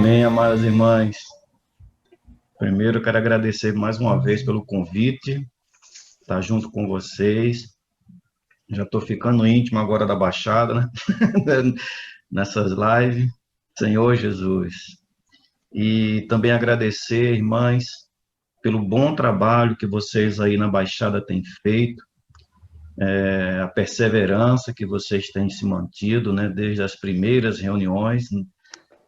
Amém, amadas irmãs. Primeiro, eu quero agradecer mais uma vez pelo convite, estar junto com vocês. Já estou ficando íntimo agora da Baixada, né? Nessas lives. Senhor Jesus. E também agradecer, irmãs, pelo bom trabalho que vocês aí na Baixada têm feito, a perseverança que vocês têm se mantido, né? Desde as primeiras reuniões.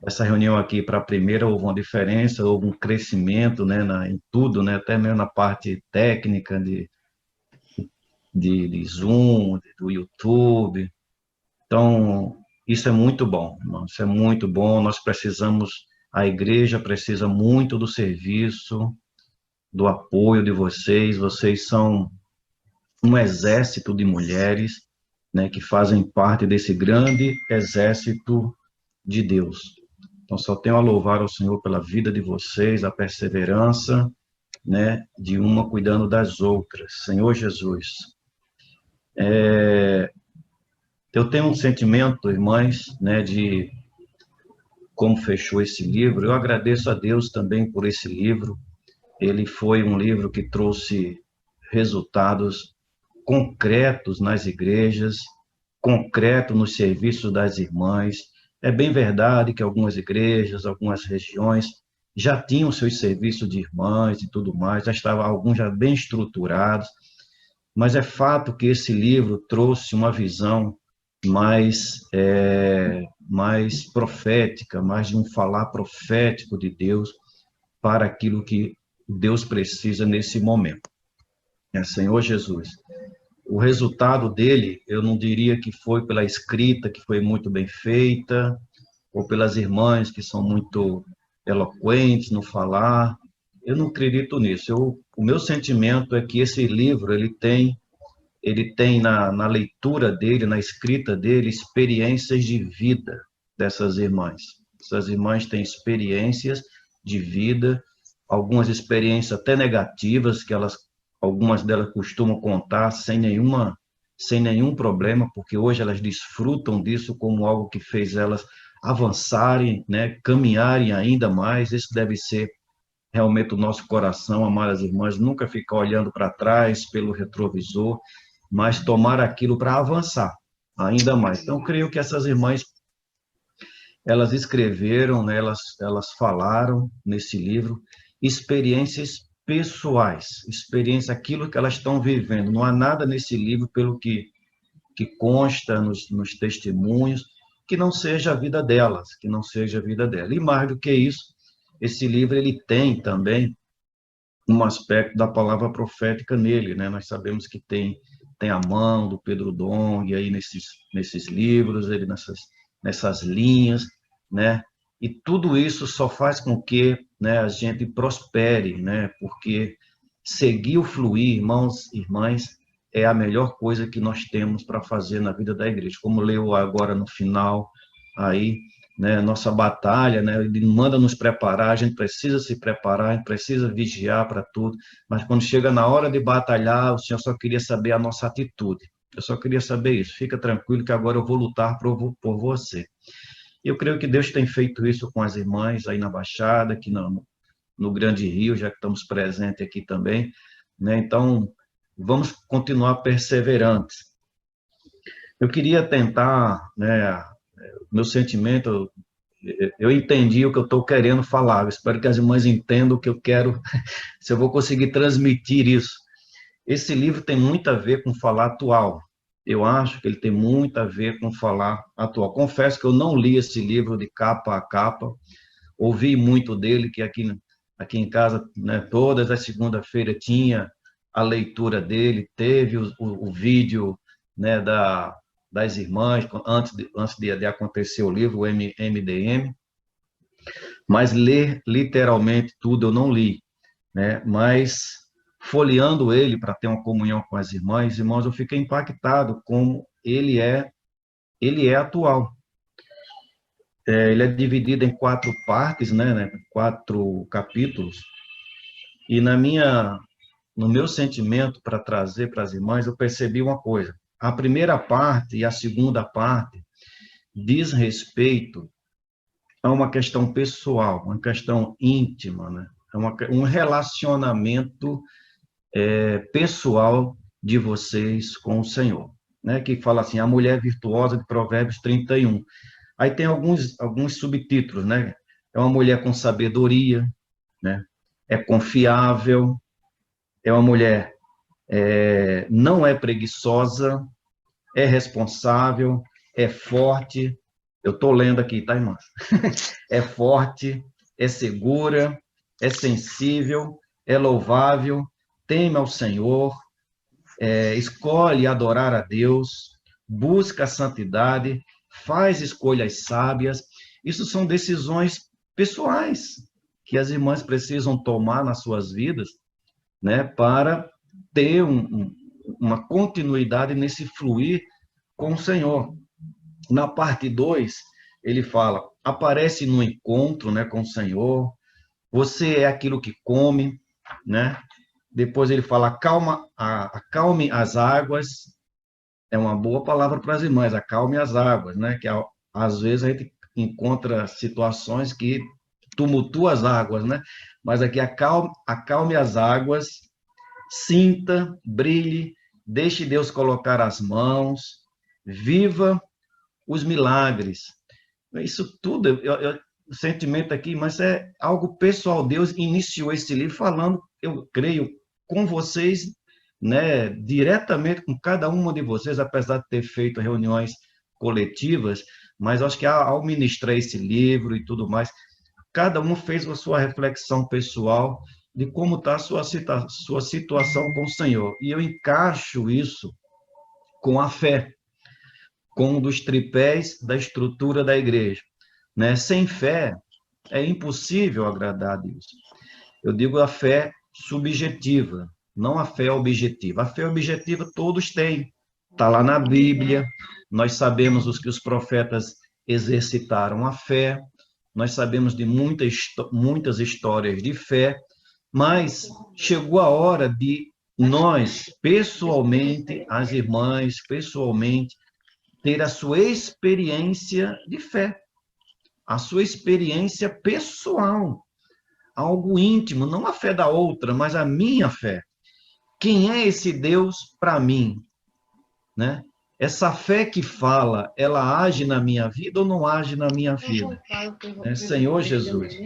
Essa reunião aqui, para a primeira, houve uma diferença, houve um crescimento, né, em tudo, né, até mesmo na parte técnica de Zoom, do YouTube. Então, isso é muito bom, irmão, isso é muito bom. Nós precisamos, a igreja precisa muito do serviço, do apoio de vocês. Vocês são um exército de mulheres, né, que fazem parte desse grande exército de Deus. Então, só tenho a louvar ao Senhor pela vida de vocês, a perseverança, né, de uma cuidando das outras. Senhor Jesus, eu tenho um sentimento, irmãs, né, de como fechou esse livro. Eu agradeço a Deus também por esse livro. Ele foi um livro que trouxe resultados concretos nas igrejas, concreto nos serviços das irmãs. É bem verdade que algumas igrejas, algumas regiões já tinham seus serviços de irmãs e tudo mais, já estavam alguns já bem estruturados, mas é fato que esse livro trouxe uma visão mais profética, mais de um falar profético de Deus para aquilo que Deus precisa nesse momento. Senhor Jesus. O resultado dele, eu não diria que foi pela escrita, que foi muito bem feita, ou pelas irmãs que são muito eloquentes no falar. Eu não acredito nisso. O meu sentimento é que esse livro, ele tem na leitura dele, na escrita dele, experiências de vida dessas irmãs. Essas irmãs têm experiências de vida, algumas experiências até negativas, que algumas delas costumam contar sem nenhum problema, porque hoje elas desfrutam disso como algo que fez elas avançarem, né, caminharem ainda mais. Isso deve ser realmente o nosso coração, amadas irmãs, nunca ficar olhando para trás pelo retrovisor, mas tomar aquilo para avançar ainda mais. Então, creio que essas irmãs, elas escreveram, né, elas falaram nesse livro experiências pessoais, experiência, aquilo que elas estão vivendo. Não há nada nesse livro, pelo que consta nos testemunhos, que não seja a vida delas, que não seja a vida dela. E mais do que isso, esse livro ele tem também um aspecto da palavra profética nele, né? Nós sabemos que tem a mão do Pedro Dong aí nesses livros, ele nessas linhas, né? E tudo isso só faz com que, né, a gente prospere, né? Porque seguir o fluir, irmãos e irmãs, é a melhor coisa que nós temos para fazer na vida da igreja. Como leu agora no final, aí, né, nossa batalha, né, ele manda nos preparar, a gente precisa se preparar, a gente precisa vigiar para tudo, mas quando chega na hora de batalhar, o Senhor só queria saber a nossa atitude. Eu só queria saber isso. Fica tranquilo que agora eu vou lutar por você. Eu creio que Deus tem feito isso com as irmãs aí na Baixada, aqui no Grande Rio, já que estamos presentes aqui também, né? Então, vamos continuar perseverantes. Eu queria tentar, né, meu sentimento, eu entendi o que eu estou querendo falar, eu espero que as irmãs entendam o que eu quero, se eu vou conseguir transmitir isso. Esse livro tem muito a ver com falar atual, eu acho que ele tem muito a ver com falar atual. Confesso que eu não li esse livro de capa a capa, ouvi muito dele, que aqui em casa, né, todas as segunda-feira tinha a leitura dele, teve o vídeo, né, das irmãs, antes de acontecer o livro, o MDM, mas ler literalmente tudo eu não li, né, mas folheando ele para ter uma comunhão com as irmãs, irmãos, eu fiquei impactado como ele é atual. Ele é dividido em 4 partes, né, 4 capítulos, e no meu sentimento para trazer para as irmãs, eu percebi uma coisa. A primeira parte e a segunda parte diz respeito é uma questão pessoal, uma questão íntima, né? É um relacionamento pessoal de vocês com o Senhor, né? Que fala assim, a mulher virtuosa de Provérbios 31. Aí tem alguns subtítulos, né? É uma mulher com sabedoria, né? É confiável, é uma mulher não é preguiçosa, é responsável, é forte. Eu estou lendo aqui, tá, irmãs? É forte, é segura, é sensível, é louvável, teme ao Senhor, escolhe adorar a Deus, busca a santidade, faz escolhas sábias. Isso são decisões pessoais que as irmãs precisam tomar nas suas vidas, né, para ter uma continuidade nesse fluir com o Senhor. Na parte 2, ele fala, aparece no encontro, né, com o Senhor, você é aquilo que come, né? Depois ele fala, acalme as águas, é uma boa palavra para as irmãs, acalme as águas, né? Que às vezes a gente encontra situações que tumultuam as águas, né? Mas aqui acalme as águas, sinta, brilhe, deixe Deus colocar as mãos, viva os milagres. Isso tudo, o sentimento aqui, mas é algo pessoal. Deus iniciou esse livro falando, eu creio, com vocês, né, diretamente com cada uma de vocês, apesar de ter feito reuniões coletivas, mas acho que ao ministrar esse livro e tudo mais, cada um fez a sua reflexão pessoal de como está a sua situação com o Senhor. E eu encaixo isso com a fé, com um dos tripés da estrutura da igreja, né? Sem fé, é impossível agradar a Deus. Eu digo a fé subjetiva, não a fé objetiva. A fé objetiva todos têm, está lá na Bíblia, nós sabemos os que os profetas exercitaram a fé, nós sabemos de muitas histórias de fé, mas chegou a hora de nós, pessoalmente, as irmãs, pessoalmente, ter a sua experiência de fé, a sua experiência pessoal, algo íntimo, não a fé da outra, mas a minha fé. Quem é esse Deus para mim, né? Essa fé que fala, ela age na minha vida ou não age na minha vida? Né? Senhor Jesus.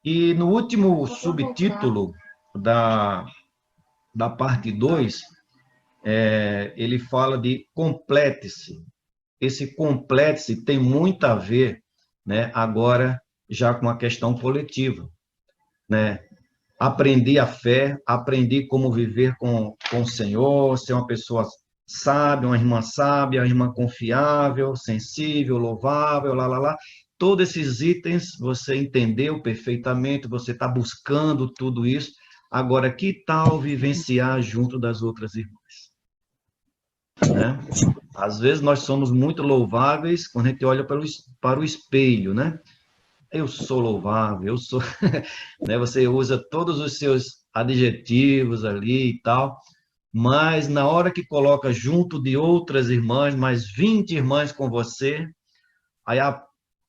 E no último subtítulo da parte 2, ele fala de complete-se. Esse complete-se tem muito a ver, né, agora já com a questão coletiva, né? Aprendi a fé, aprendi como viver com o Senhor, ser uma pessoa sábia, uma irmã confiável, sensível, louvável, lá, lá, lá. Todos esses itens você entendeu perfeitamente, você está buscando tudo isso. Agora, que tal vivenciar junto das outras irmãs? Né? Às vezes nós somos muito louváveis quando a gente olha para o espelho, né? Eu sou louvável, eu sou, né? Você usa todos os seus adjetivos ali e tal, mas na hora que coloca junto de outras irmãs, mais 20 irmãs com você, aí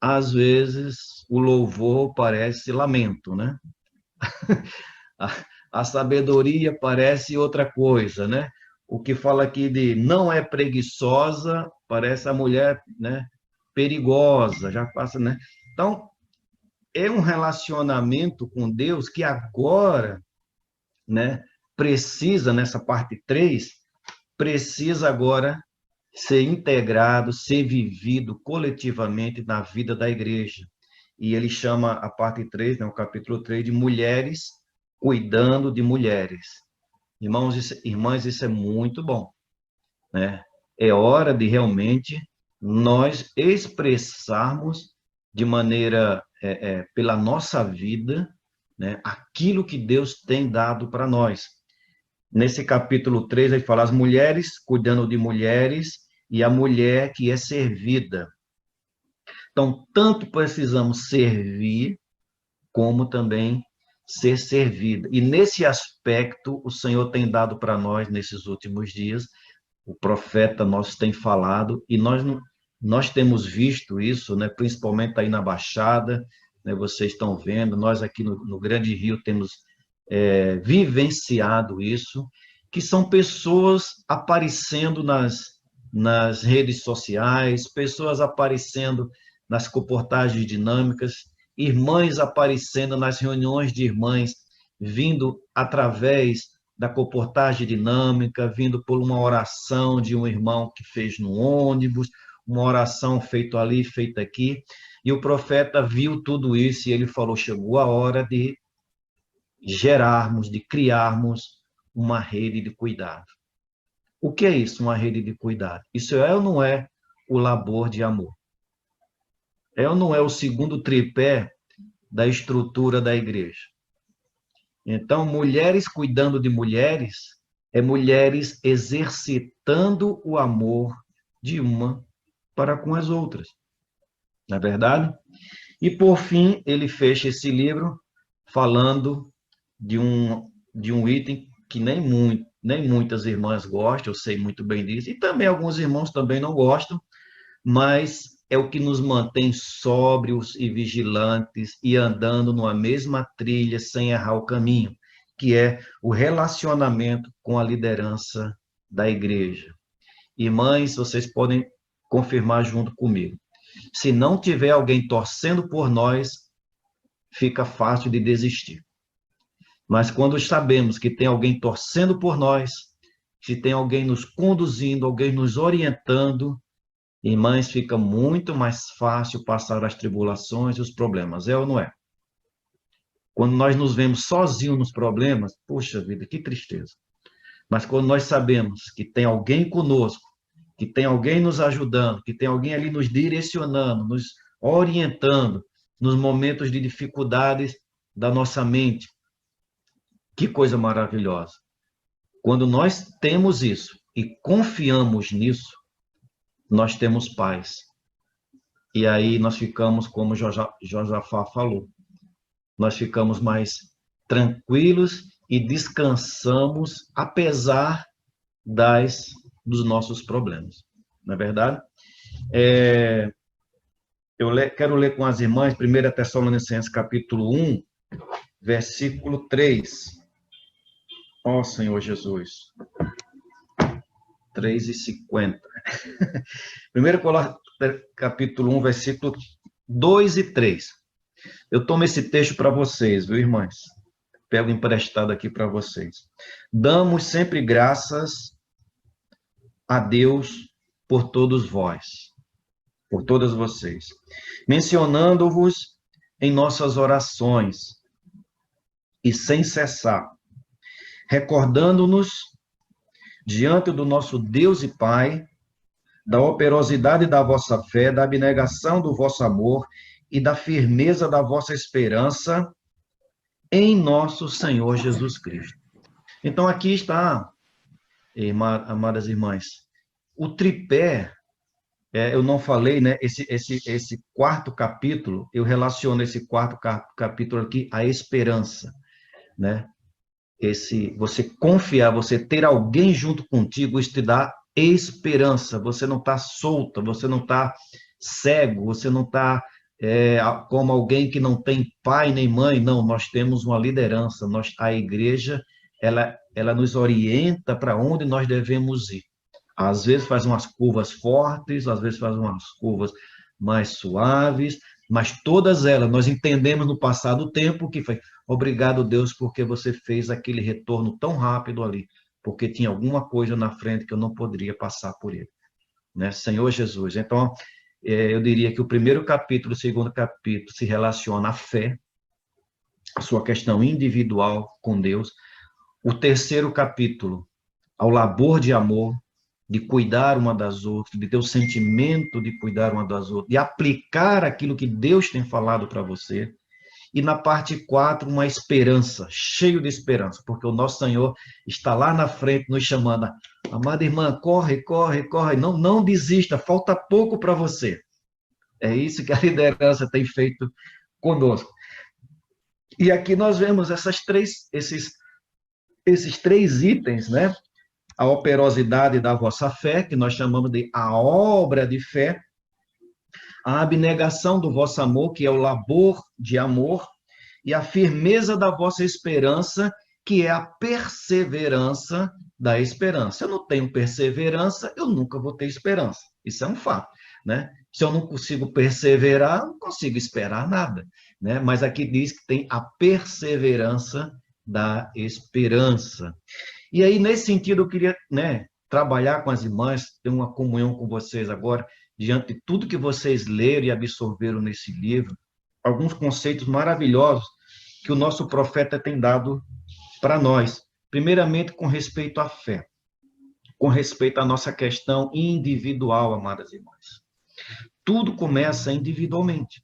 às vezes o louvor parece lamento, né? A sabedoria parece outra coisa, né? O que fala aqui de não é preguiçosa, parece a mulher, né, perigosa, já passa, né? Então, é um relacionamento com Deus que agora, né, precisa, nessa parte 3, precisa agora ser integrado, ser vivido coletivamente na vida da igreja. E ele chama a parte 3, né, o capítulo 3, de mulheres cuidando de mulheres. Irmãs, isso é muito bom, né? É hora de realmente nós expressarmos de maneira, pela nossa vida, né, aquilo que Deus tem dado para nós. Nesse capítulo 3, ele fala as mulheres cuidando de mulheres e a mulher que é servida. Então, tanto precisamos servir, como também ser servida. E nesse aspecto, o Senhor tem dado para nós, nesses últimos dias, o profeta nosso tem falado, e nós Nós temos visto isso, né, principalmente aí na Baixada, né, vocês estão vendo, nós aqui no Grande Rio temos vivenciado isso, que são pessoas aparecendo nas redes sociais, pessoas aparecendo nas comportagens dinâmicas, irmãs aparecendo nas reuniões de irmãs, vindo através da comportagem dinâmica, vindo por uma oração de um irmão que fez no ônibus, uma oração feita ali, feita aqui, e o profeta viu tudo isso e ele falou, chegou a hora de gerarmos, de criarmos uma rede de cuidado. O que é isso, uma rede de cuidado? Isso é ou não é o labor de amor? É ou não é o segundo tripé da estrutura da igreja? Então, mulheres cuidando de mulheres é mulheres exercitando o amor de uma para com as outras. Não é verdade? E, por fim, ele fecha esse livro falando de um item que nem muitas irmãs gostam, eu sei muito bem disso, e também alguns irmãos também não gostam, mas é o que nos mantém sóbrios e vigilantes e andando numa mesma trilha sem errar o caminho, que é o relacionamento com a liderança da igreja. Irmãs, vocês podem confirmar junto comigo. Se não tiver alguém torcendo por nós, fica fácil de desistir. Mas quando sabemos que tem alguém torcendo por nós, que tem alguém nos conduzindo, alguém nos orientando, irmãs, fica muito mais fácil passar as tribulações e os problemas, é ou não é? Quando nós nos vemos sozinhos nos problemas, puxa vida, que tristeza. Mas quando nós sabemos que tem alguém conosco, que tem alguém nos ajudando, que tem alguém ali nos direcionando, nos orientando nos momentos de dificuldades da nossa mente, que coisa maravilhosa. Quando nós temos isso e confiamos nisso, nós temos paz. E aí nós ficamos, como Josafá falou, nós ficamos mais tranquilos e descansamos, apesar dos nossos problemas. Não é verdade? Quero ler com as irmãs, 1 Tessalonicenses, capítulo 1, versículo 3. Ó Senhor Jesus. 3:50. 1 capítulo 1, versículo 2 e 3. Eu tomo esse texto para vocês, viu, irmãs? Pego emprestado aqui para vocês. Damos sempre graças a Deus por todos vós, por todas vocês, mencionando-vos em nossas orações e sem cessar, recordando-nos diante do nosso Deus e Pai, da operosidade da vossa fé, da abnegação do vosso amor e da firmeza da vossa esperança em nosso Senhor Jesus Cristo. Então, aqui está, amadas irmãs, o tripé, eu não falei, né? Esse quarto capítulo, eu relaciono esse quarto capítulo aqui à esperança, né? Você confiar, você ter alguém junto contigo, isso te dá esperança. Você não está solta, você não está cego, você não está como alguém que não tem pai nem mãe. Não, nós temos uma liderança. A igreja, ela nos orienta para onde nós devemos ir. Às vezes faz umas curvas fortes, às vezes faz umas curvas mais suaves, mas todas elas, nós entendemos no passar do tempo que foi, obrigado Deus, porque você fez aquele retorno tão rápido ali, porque tinha alguma coisa na frente que eu não poderia passar por ele, né? Senhor Jesus. Então, eu diria que o primeiro capítulo, o segundo capítulo se relaciona à fé, a sua questão individual com Deus. O terceiro capítulo, ao labor de amor, de cuidar uma das outras, de ter o sentimento de cuidar uma das outras, de aplicar aquilo que Deus tem falado para você. E na parte 4, uma esperança, cheio de esperança, porque o nosso Senhor está lá na frente nos chamando. Amada irmã, corre, corre, corre, não desista, falta pouco para você. É isso que a liderança tem feito conosco. E aqui nós vemos esses três itens, né? A operosidade da vossa fé, que nós chamamos de a obra de fé, a abnegação do vosso amor, que é o labor de amor, e a firmeza da vossa esperança, que é a perseverança da esperança. Eu não tenho perseverança, eu nunca vou ter esperança. Isso é um fato, né? Se eu não consigo perseverar, eu não consigo esperar nada, né? Mas aqui diz que tem a perseverança da esperança. E aí, nesse sentido, eu queria, né, trabalhar com as irmãs, ter uma comunhão com vocês agora, diante de tudo que vocês leram e absorveram nesse livro, alguns conceitos maravilhosos que o nosso profeta tem dado para nós. Primeiramente, com respeito à fé, com respeito à nossa questão individual, amadas irmãs. Tudo começa individualmente.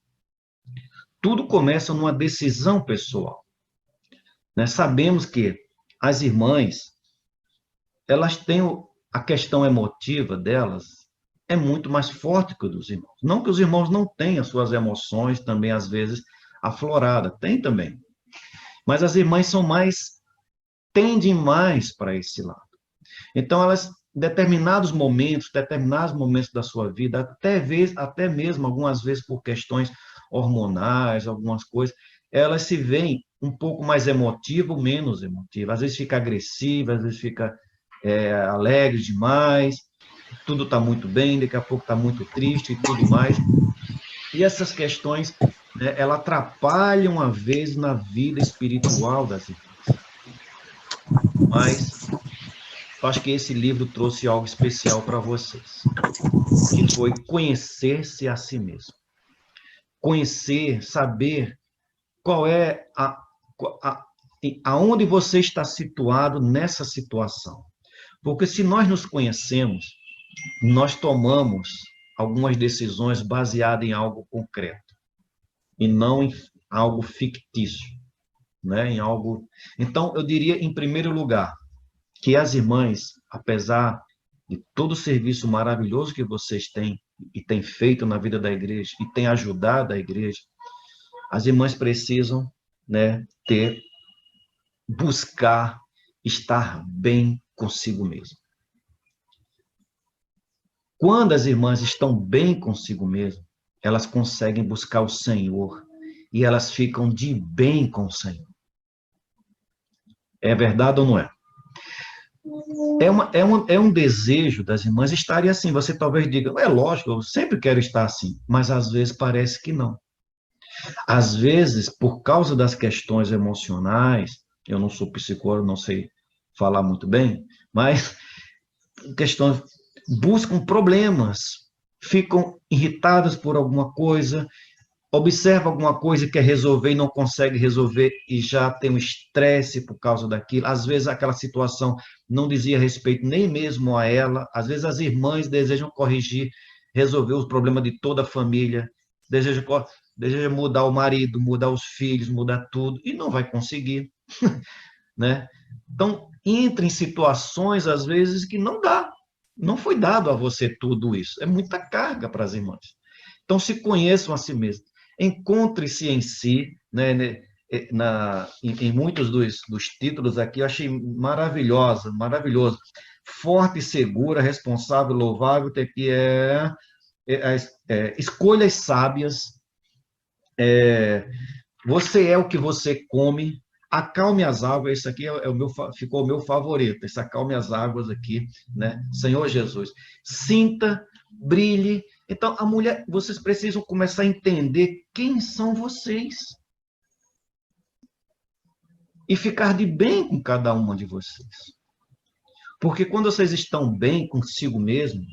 Tudo começa numa decisão pessoal. Né? Sabemos que as irmãs, elas têm a questão emotiva delas é muito mais forte que a dos irmãos. Não que os irmãos não tenham suas emoções também, às vezes, afloradas. Tem também. Mas as irmãs são mais, tendem mais para esse lado. Então, elas, em determinados momentos da sua vida, até mesmo, algumas vezes, por questões hormonais, algumas coisas, elas se veem um pouco mais emotivas ou menos emotivas. Às vezes fica agressiva, às vezes fica alegre demais, tudo está muito bem, daqui a pouco está muito triste e tudo mais. E essas questões, né, elas atrapalham, às vezes, na vida espiritual das irmãs. Mas eu acho que esse livro trouxe algo especial para vocês, que foi conhecer-se a si mesmo. Conhecer, saber qual é aonde você está situado nessa situação. Porque se nós nos conhecemos, nós tomamos algumas decisões baseadas em algo concreto e não em algo fictício, né? Em algo. Então, eu diria, em primeiro lugar, que as irmãs, apesar de todo o serviço maravilhoso que vocês têm e têm feito na vida da igreja e têm ajudado a igreja, as irmãs precisam, né, buscar estar bem consigo mesmo. Quando as irmãs estão bem consigo mesmo, elas conseguem buscar o Senhor e elas ficam de bem com o Senhor. É verdade ou não é? É um desejo das irmãs estarem assim. Você talvez diga, é lógico, eu sempre quero estar assim, mas às vezes parece que não. Às vezes, por causa das questões emocionais, eu não sou psicólogo, não sei falar muito bem, mas questões buscam problemas, ficam irritadas por alguma coisa, observa alguma coisa e quer resolver e não consegue resolver e já tem um estresse por causa daquilo. Às vezes aquela situação não dizia respeito nem mesmo a ela. Às vezes as irmãs desejam corrigir, resolver os problemas de toda a família, desejam mudar o marido, mudar os filhos, mudar tudo e não vai conseguir, né? Então, entra em situações às vezes que não dá. Não foi dado a você tudo isso. É muita carga para as irmãs. Então, se conheçam a si mesmos. Encontre-se em si, né, em muitos dos títulos aqui, eu achei maravilhoso. Forte, segura, responsável, louvável, que escolhas sábias, você é o que você come, acalme as águas, esse aqui ficou o meu favorito, esse acalme as águas aqui, né? Senhor Jesus, sinta, brilhe. Então, a mulher, vocês precisam começar a entender quem são vocês. E ficar de bem com cada uma de vocês. Porque quando vocês estão bem consigo mesmo,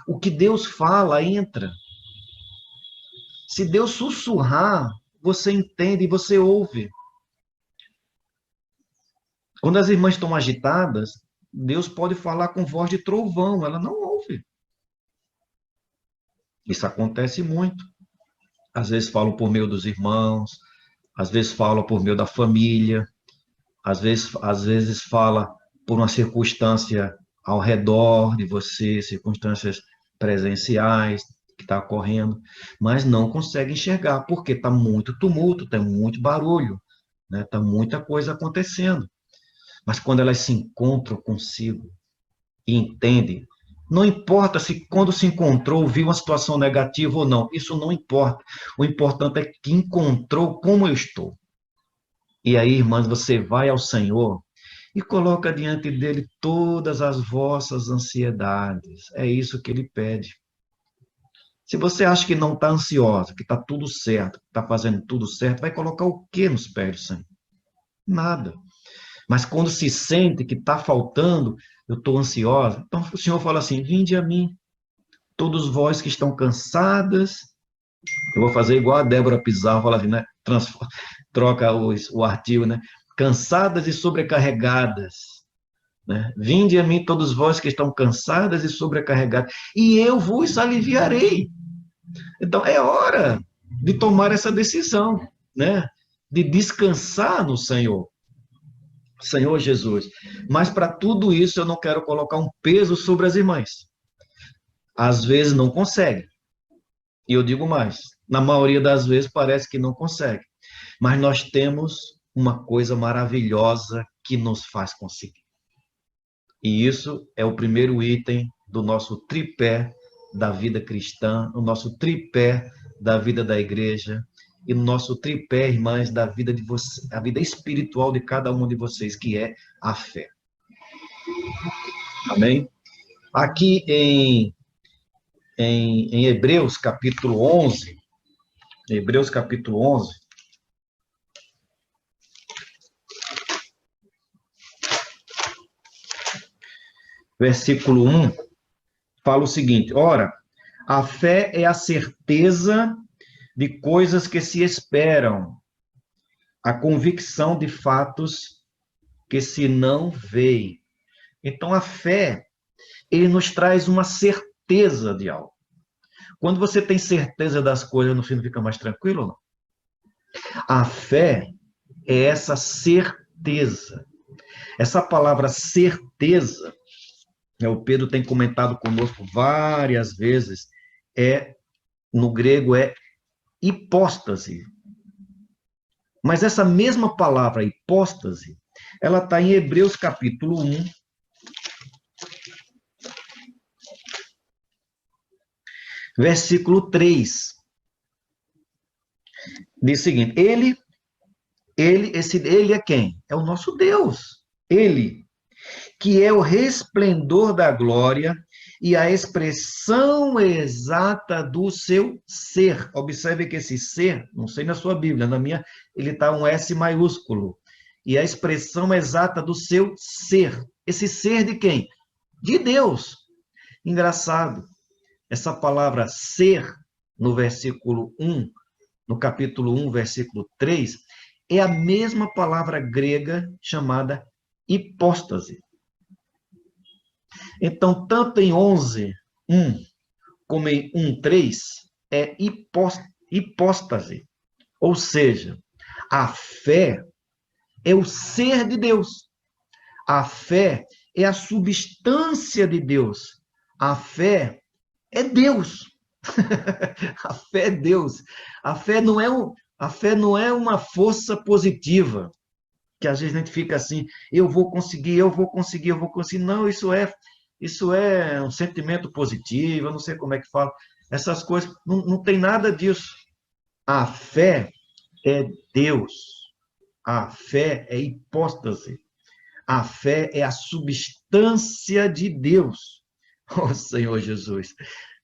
o que Deus fala entra. Se Deus sussurrar, você entende e você ouve. Quando as irmãs estão agitadas, Deus pode falar com voz de trovão, ela não ouve. Isso acontece muito. Às vezes falam por meio dos irmãos, às vezes falam por meio da família, às vezes fala por uma circunstância ao redor de você, circunstâncias presenciais que está ocorrendo, mas não consegue enxergar, porque está muito tumulto, tem muito barulho, né? Está muita coisa acontecendo. Mas quando elas se encontram consigo e entendem, Não importa se quando se encontrou, viu uma situação negativa ou não. Isso não importa. O importante é que encontrou como eu estou. E aí, irmãs, você vai ao Senhor e coloca diante dele todas as vossas ansiedades. É isso que ele pede. Se você acha que não está ansiosa, que está tudo certo, que está fazendo tudo certo, vai colocar o que nos pés do Senhor? Nada. Mas quando se sente que está faltando, eu estou ansiosa, então o Senhor fala assim: vinde a mim, todos vós que estão cansadas. Eu vou fazer igual a Débora Pizarro, fala assim, né? Troca o artigo, né? Cansadas e sobrecarregadas. Né? Vinde a mim todos vós que estão cansadas e sobrecarregadas, e eu vos aliviarei. Então, é hora de tomar essa decisão, né? De descansar no Senhor. Senhor Jesus. Mas para tudo isso eu não quero colocar um peso sobre as irmãs. Às vezes não consegue. E eu digo mais, na maioria das vezes parece que não consegue. Mas nós temos uma coisa maravilhosa que nos faz conseguir. E isso é o primeiro item do nosso tripé da vida cristã, o nosso tripé da vida da igreja e no nosso tripé, irmãs, da vida de você, a vida espiritual de cada um de vocês, que é a fé. Amém? Aqui em Hebreus capítulo 11, Hebreus capítulo 11, versículo 1, fala o seguinte: ora, a fé é a certeza de coisas que se esperam, a convicção de fatos que se não veem. Então, a fé, ele nos traz uma certeza de algo. Quando você tem certeza das coisas, no fim não fica mais tranquilo ou não? A fé é essa certeza. Essa palavra certeza, o Pedro tem comentado conosco várias vezes, no grego é hipóstase. Mas essa mesma palavra hipóstase, ela está em Hebreus capítulo 1, versículo 3. Diz o seguinte: ele é quem? É o nosso Deus. Ele, que é o resplendor da glória e a expressão exata do seu ser. Observe que esse ser, não sei na sua Bíblia, na minha, ele está um S maiúsculo. E a expressão exata do seu ser. Esse ser de quem? De Deus. Engraçado, essa palavra ser, no versículo 1, no capítulo 1, versículo 3, é a mesma palavra grega chamada hipóstase. Então, tanto em 11, 1, como em 1, 3, é hipóstase. Ou seja, a fé é o ser de Deus. A fé é a substância de Deus. A fé é Deus. A fé é Deus. A fé não é uma força positiva, que às vezes a gente fica assim: eu vou conseguir, eu vou conseguir, eu vou conseguir. Não, isso é um sentimento positivo, eu não sei como é que fala. Essas coisas, não tem nada disso. A fé é Deus. A fé é hipóstase. A fé é a substância de Deus. Oh, Senhor Jesus.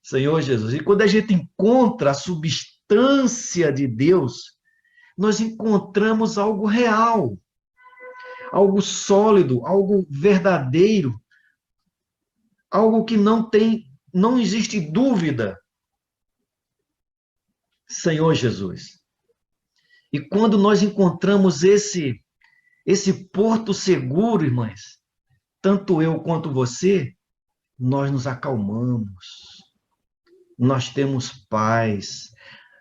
Senhor Jesus. E quando a gente encontra a substância de Deus, nós encontramos algo real, algo sólido, algo verdadeiro, algo que não existe dúvida. Senhor Jesus. E quando nós encontramos esse porto seguro, irmãs, tanto eu quanto você, nós nos acalmamos. Nós temos paz.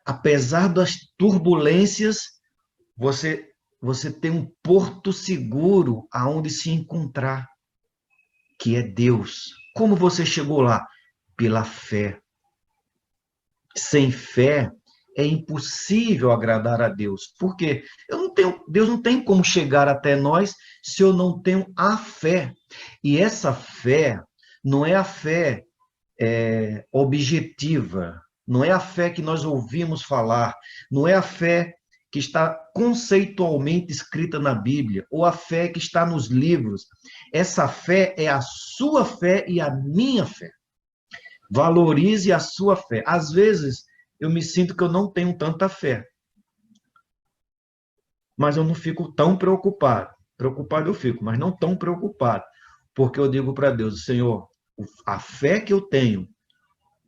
Apesar das turbulências, você tem um porto seguro aonde se encontrar, que é Deus. Como você chegou lá? Pela fé. Sem fé é impossível agradar a Deus. Por quê? Deus não tem como chegar até nós se eu não tenho a fé. E essa fé não é a fé objetiva, não é a fé que nós ouvimos falar, não é a fé que está conceitualmente escrita na Bíblia, ou a fé que está nos livros. Essa fé é a sua fé e a minha fé. Valorize a sua fé. Às vezes, eu me sinto que eu não tenho tanta fé, mas eu não fico tão preocupado. Preocupado eu fico, mas não tão preocupado, porque eu digo para Deus, Senhor, a fé que eu tenho,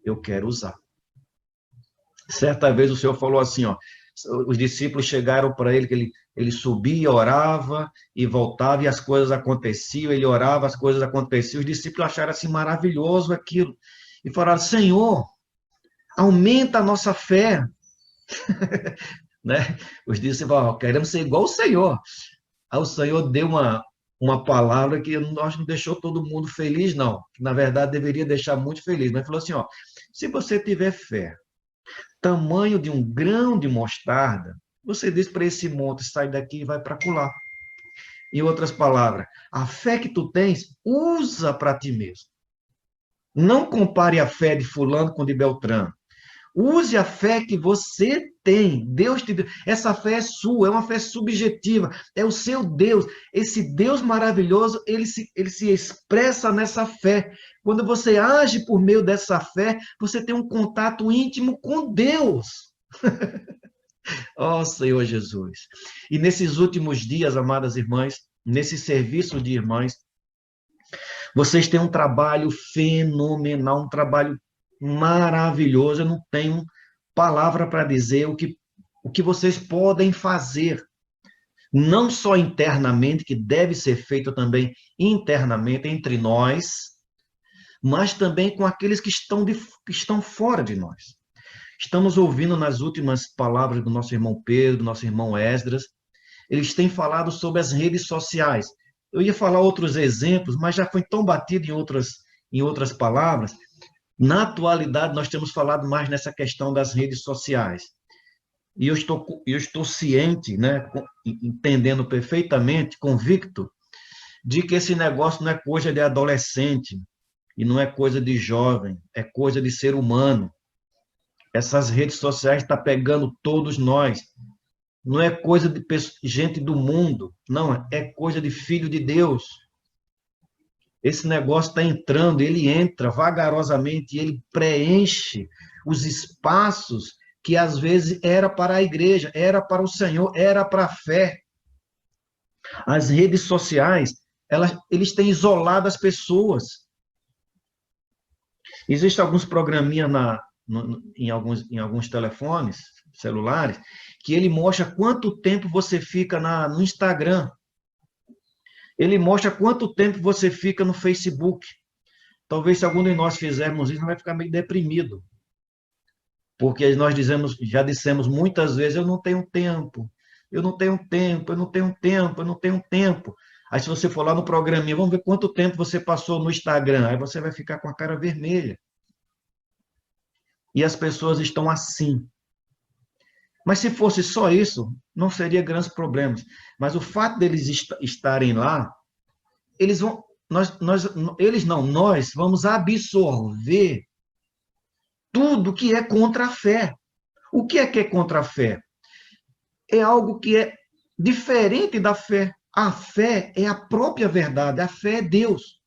eu quero usar. Certa vez o Senhor falou assim, ó, os discípulos chegaram para ele, que ele subia, orava e voltava, e as coisas aconteciam, ele orava, as coisas aconteciam, os discípulos acharam assim maravilhoso aquilo, e falaram, Senhor, aumenta a nossa fé, né? Os discípulos falaram, queremos ser igual ao Senhor. Aí o Senhor deu uma palavra que nós não deixou todo mundo feliz, não, que na verdade deveria deixar muito feliz, mas falou assim, ó, se você tiver fé, tamanho de um grão de mostarda, você diz para esse monte, sai daqui e vai para acolá. Em outras palavras, a fé que tu tens, usa para ti mesmo. Não compare a fé de fulano com de Beltrano. Use a fé que você tem. Deus te deu. Essa fé é sua, é uma fé subjetiva. É o seu Deus. Esse Deus maravilhoso, ele se expressa nessa fé. Quando você age por meio dessa fé, você tem um contato íntimo com Deus. Ó Senhor Jesus. E nesses últimos dias, amadas irmãs, nesse serviço de irmãs, vocês têm um trabalho fenomenal, um trabalho maravilhoso. Eu não tenho palavra para dizer o que vocês podem fazer, não só internamente, que deve ser feito também internamente entre nós, mas também com aqueles que estão fora de nós. Estamos ouvindo nas últimas palavras do nosso irmão Pedro, do nosso irmão Esdras, eles têm falado sobre as redes sociais. Eu ia falar outros exemplos, mas já foi tão batido em outras palavras. Na atualidade, nós temos falado mais nessa questão das redes sociais. E eu estou ciente, né, entendendo perfeitamente, convicto, de que esse negócio não é coisa de adolescente, e não é coisa de jovem, é coisa de ser humano. Essas redes sociais estão pegando todos nós. Não é coisa de gente do mundo, não, é coisa de filho de Deus. Esse negócio está entrando, ele entra vagarosamente, e ele preenche os espaços que às vezes era para a igreja, era para o Senhor, era para a fé. As redes sociais, eles têm isolado as pessoas. Existem alguns programinhas em alguns telefones celulares que ele mostra quanto tempo você fica no Instagram. Ele mostra quanto tempo você fica no Facebook. Talvez se algum de nós fizermos isso, vai ficar meio deprimido. Porque nós já dissemos muitas vezes, eu não tenho tempo, eu não tenho tempo, eu não tenho tempo, eu não tenho tempo. Aí se você for lá no programinha, vamos ver quanto tempo você passou no Instagram. Aí você vai ficar com a cara vermelha. E as pessoas estão assim. Mas se fosse só isso, não seria grandes problemas. Mas o fato deles estarem lá, eles vão, eles não, nós vamos absorver tudo que é contra a fé. O que é contra a fé? É algo que é diferente da fé. A fé é a própria verdade, a fé é Deus.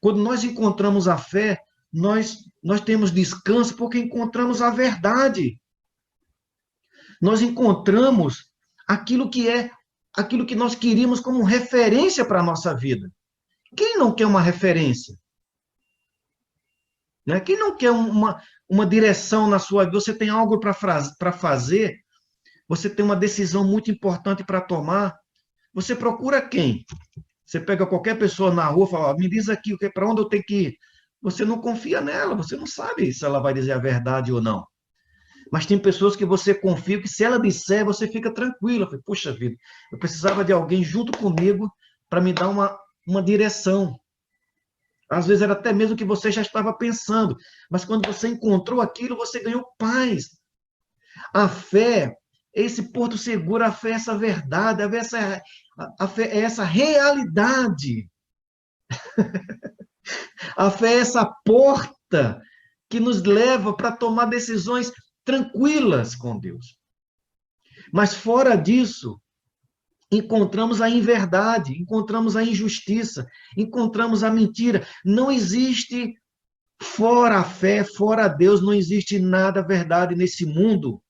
Quando nós encontramos a fé, nós temos descanso porque encontramos a verdade. Nós encontramos aquilo que nós queríamos como referência para a nossa vida. Quem não quer uma referência? Né? Quem não quer uma direção na sua vida? Você tem algo para fazer, você tem uma decisão muito importante para tomar, você procura quem? Você pega qualquer pessoa na rua e fala, me diz aqui para onde eu tenho que ir. Você não confia nela, você não sabe se ela vai dizer a verdade ou não. Mas tem pessoas que você confia que se ela disser, você fica tranquilo. Puxa vida, eu precisava de alguém junto comigo para me dar uma direção. Às vezes era até mesmo que você já estava pensando, mas quando você encontrou aquilo, você ganhou paz. A fé é esse porto seguro, a fé é essa verdade, a fé é essa realidade. A fé é essa porta que nos leva para tomar decisões tranquilas com Deus. Mas fora disso, encontramos a inverdade, encontramos a injustiça, encontramos a mentira. Não existe fora a fé, fora Deus, não existe nada verdade nesse mundo.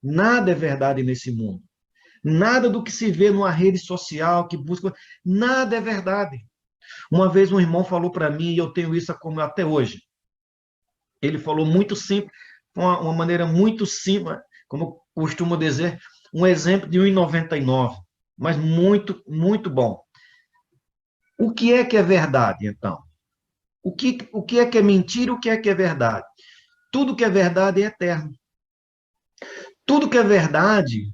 Nada é verdade nesse mundo. Nada do que se vê numa rede social, que busca, nada é verdade. Uma vez um irmão falou para mim, e eu tenho isso como até hoje. Ele falou muito simples, uma maneira muito simples, como eu costumo dizer, um exemplo de 1,99, mas muito, muito bom. O que é verdade, então? O que é mentira, o que é verdade? Tudo que é verdade é eterno. Tudo que é verdade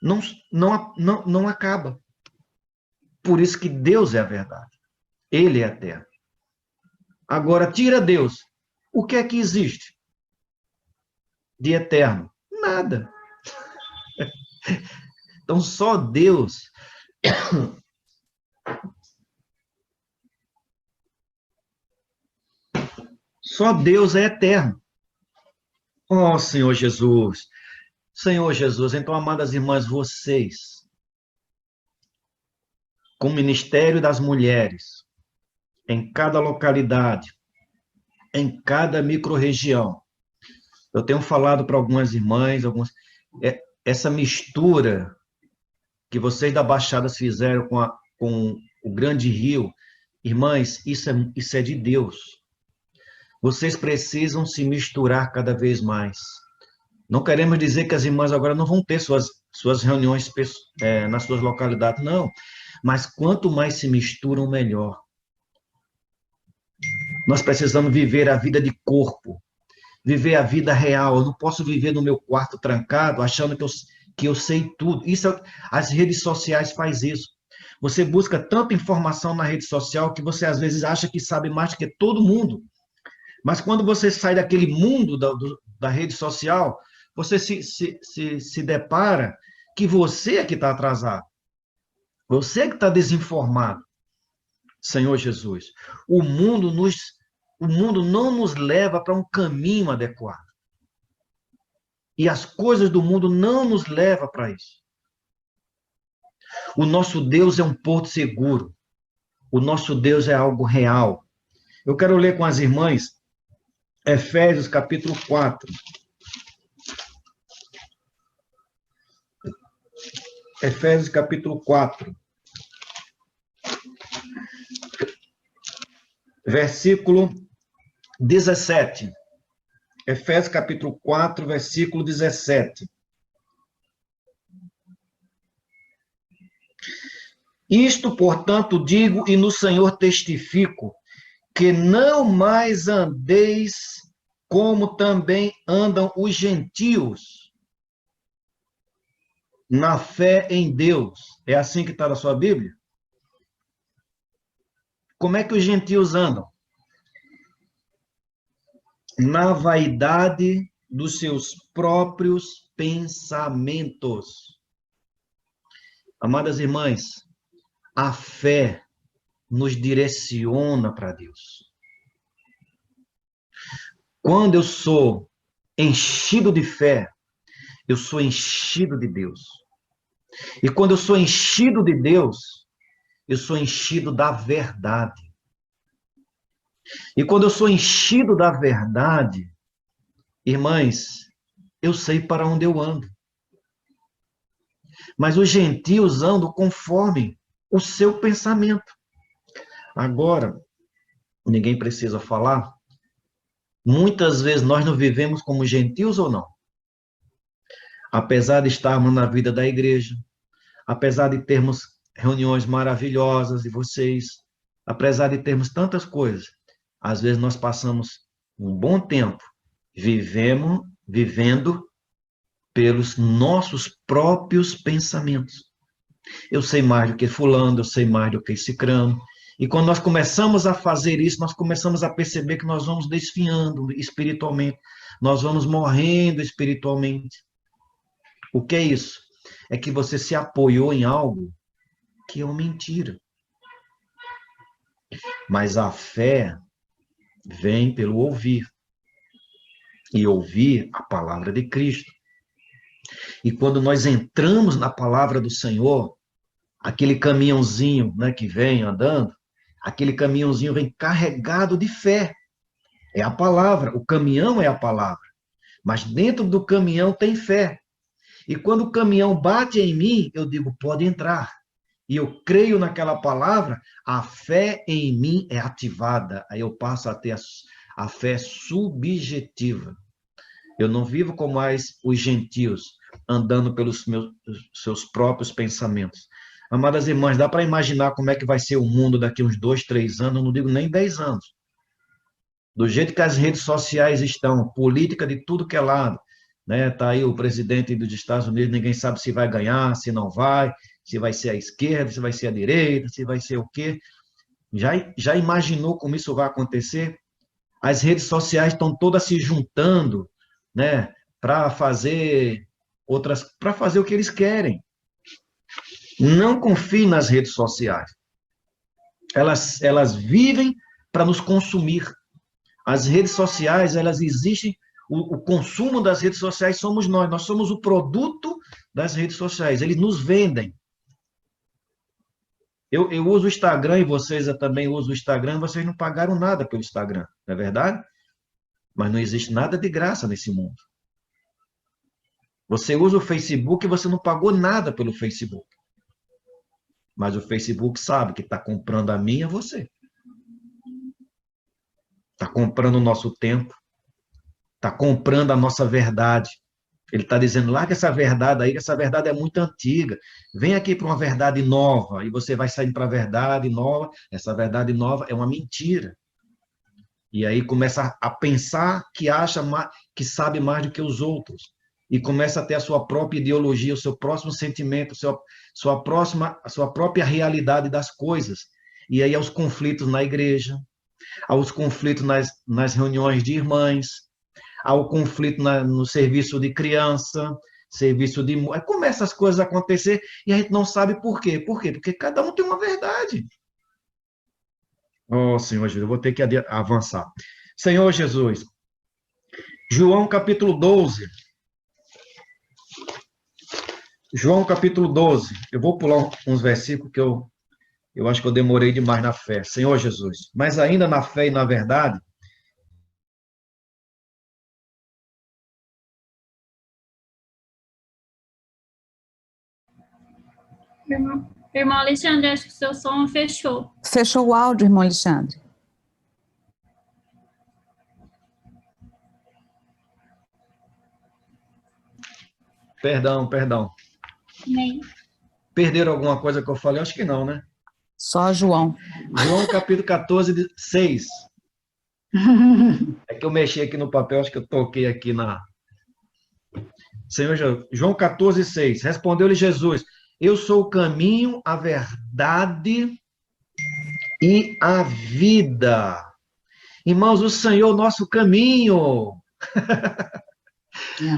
não acaba. Por isso que Deus é a verdade. Ele é eterno. Agora, tira Deus. O que é que existe de eterno? Nada. Então, só Deus é eterno. Oh, Senhor Jesus. Senhor Jesus, então, amadas irmãs, vocês, com o Ministério das Mulheres, em cada localidade, em cada microrregião, eu tenho falado para algumas irmãs, essa mistura que vocês da Baixada fizeram com o Grande Rio, irmãs, isso é de Deus. Vocês precisam se misturar cada vez mais. Não queremos dizer que as irmãs agora não vão ter suas reuniões nas suas localidades, não. Mas quanto mais se misturam, melhor. Nós precisamos viver a vida de corpo, viver a vida real. Eu não posso viver no meu quarto trancado, achando que eu sei tudo. As redes sociais faz isso. Você busca tanta informação na rede social que você às vezes acha que sabe mais do que todo mundo. Mas quando você sai daquele mundo da rede social, você se depara que você é que está atrasado. Você é que está desinformado. Senhor Jesus, o mundo não nos leva para um caminho adequado. E as coisas do mundo não nos levam para isso. O nosso Deus é um porto seguro. O nosso Deus é algo real. Eu quero ler com as irmãs Efésios capítulo 4. Efésios capítulo 4. Versículo 17. Efésios capítulo 4, versículo 17. Isto, portanto, digo e no Senhor testifico, que não mais andeis como também andam os gentios, na fé em Deus. É assim que está na sua Bíblia? Como é que os gentios andam? Na vaidade dos seus próprios pensamentos. Amadas irmãs, a fé nos direciona para Deus. Quando eu sou enchido de fé, eu sou enchido de Deus. E quando eu sou enchido de Deus, eu sou enchido da verdade. E quando eu sou enchido da verdade, irmãs, eu sei para onde eu ando. Mas os gentios andam conforme o seu pensamento. Agora, ninguém precisa falar, muitas vezes nós não vivemos como gentios ou não? Apesar de estarmos na vida da igreja, apesar de termos reuniões maravilhosas de vocês, apesar de termos tantas coisas, às vezes nós passamos um bom tempo vivendo pelos nossos próprios pensamentos. Eu sei mais do que fulano, eu sei mais do que cicrano. E quando nós começamos a fazer isso, nós começamos a perceber que nós vamos desfiando espiritualmente, nós vamos morrendo espiritualmente. O que é isso? É que você se apoiou em algo que é uma mentira. Mas a fé vem pelo ouvir. E ouvir a palavra de Cristo. E quando nós entramos na palavra do Senhor, aquele caminhãozinho, né, que vem andando, aquele caminhãozinho vem carregado de fé. É a palavra, o caminhão é a palavra. Mas dentro do caminhão tem fé. E quando o caminhão bate em mim, eu digo, pode entrar. E eu creio naquela palavra, a fé em mim é ativada. Aí eu passo a ter a fé subjetiva. Eu não vivo como mais os gentios, andando pelos seus próprios pensamentos. Amadas irmãs, dá para imaginar como é que vai ser o mundo daqui uns 2, 3 anos, eu não digo nem 10 anos. Do jeito que as redes sociais estão, política de tudo que é lado, né? Tá aí o presidente dos Estados Unidos, ninguém sabe se vai ganhar, se não vai, se vai ser a esquerda, se vai ser a direita, se vai ser o quê. Já imaginou como isso vai acontecer? As redes sociais estão todas se juntando, né, para fazer o que eles querem. Não confie nas redes sociais. Elas vivem para nos consumir. As redes sociais, elas existem, o consumo das redes sociais somos nós somos o produto das redes sociais, eles nos vendem. Eu uso o Instagram e vocês também usam o Instagram, vocês não pagaram nada pelo Instagram, não é verdade? Mas não existe nada de graça nesse mundo. Você usa o Facebook e você não pagou nada pelo Facebook. Mas o Facebook sabe que está comprando a mim e a você. Está comprando o nosso tempo. Está comprando a nossa verdade. Ele está dizendo, larga essa verdade aí, que essa verdade é muito antiga. Vem aqui para uma verdade nova. E você vai sair para a verdade nova. Essa verdade nova é uma mentira. E aí começa a pensar que acha que sabe mais do que os outros. E começa a ter a sua própria ideologia, o seu próximo sentimento, a sua própria realidade das coisas. E aí aos conflitos na igreja, aos conflitos nas reuniões de irmãs, ao conflito no serviço de criança, serviço de... Aí começa as coisas a acontecer e a gente não sabe por quê. Por quê? Porque cada um tem uma verdade. Oh, Senhor Jesus, eu vou ter que avançar. Senhor Jesus, João capítulo 12. João capítulo 12. Eu vou pular uns versículos que eu acho que eu demorei demais na fé. Senhor Jesus, mas ainda na fé e na verdade, Irmão Alexandre, acho que o seu som fechou. Fechou o áudio, irmão Alexandre? Perdão. Nem. Perderam alguma coisa que eu falei? Acho que não, né? Só João. João capítulo 14, 6. É que eu mexi aqui no papel, acho que eu toquei aqui na... Senhor Jesus, João 14, 6. Respondeu-lhe Jesus, eu sou o caminho, a verdade e a vida. Irmãos, o Senhor, nosso caminho.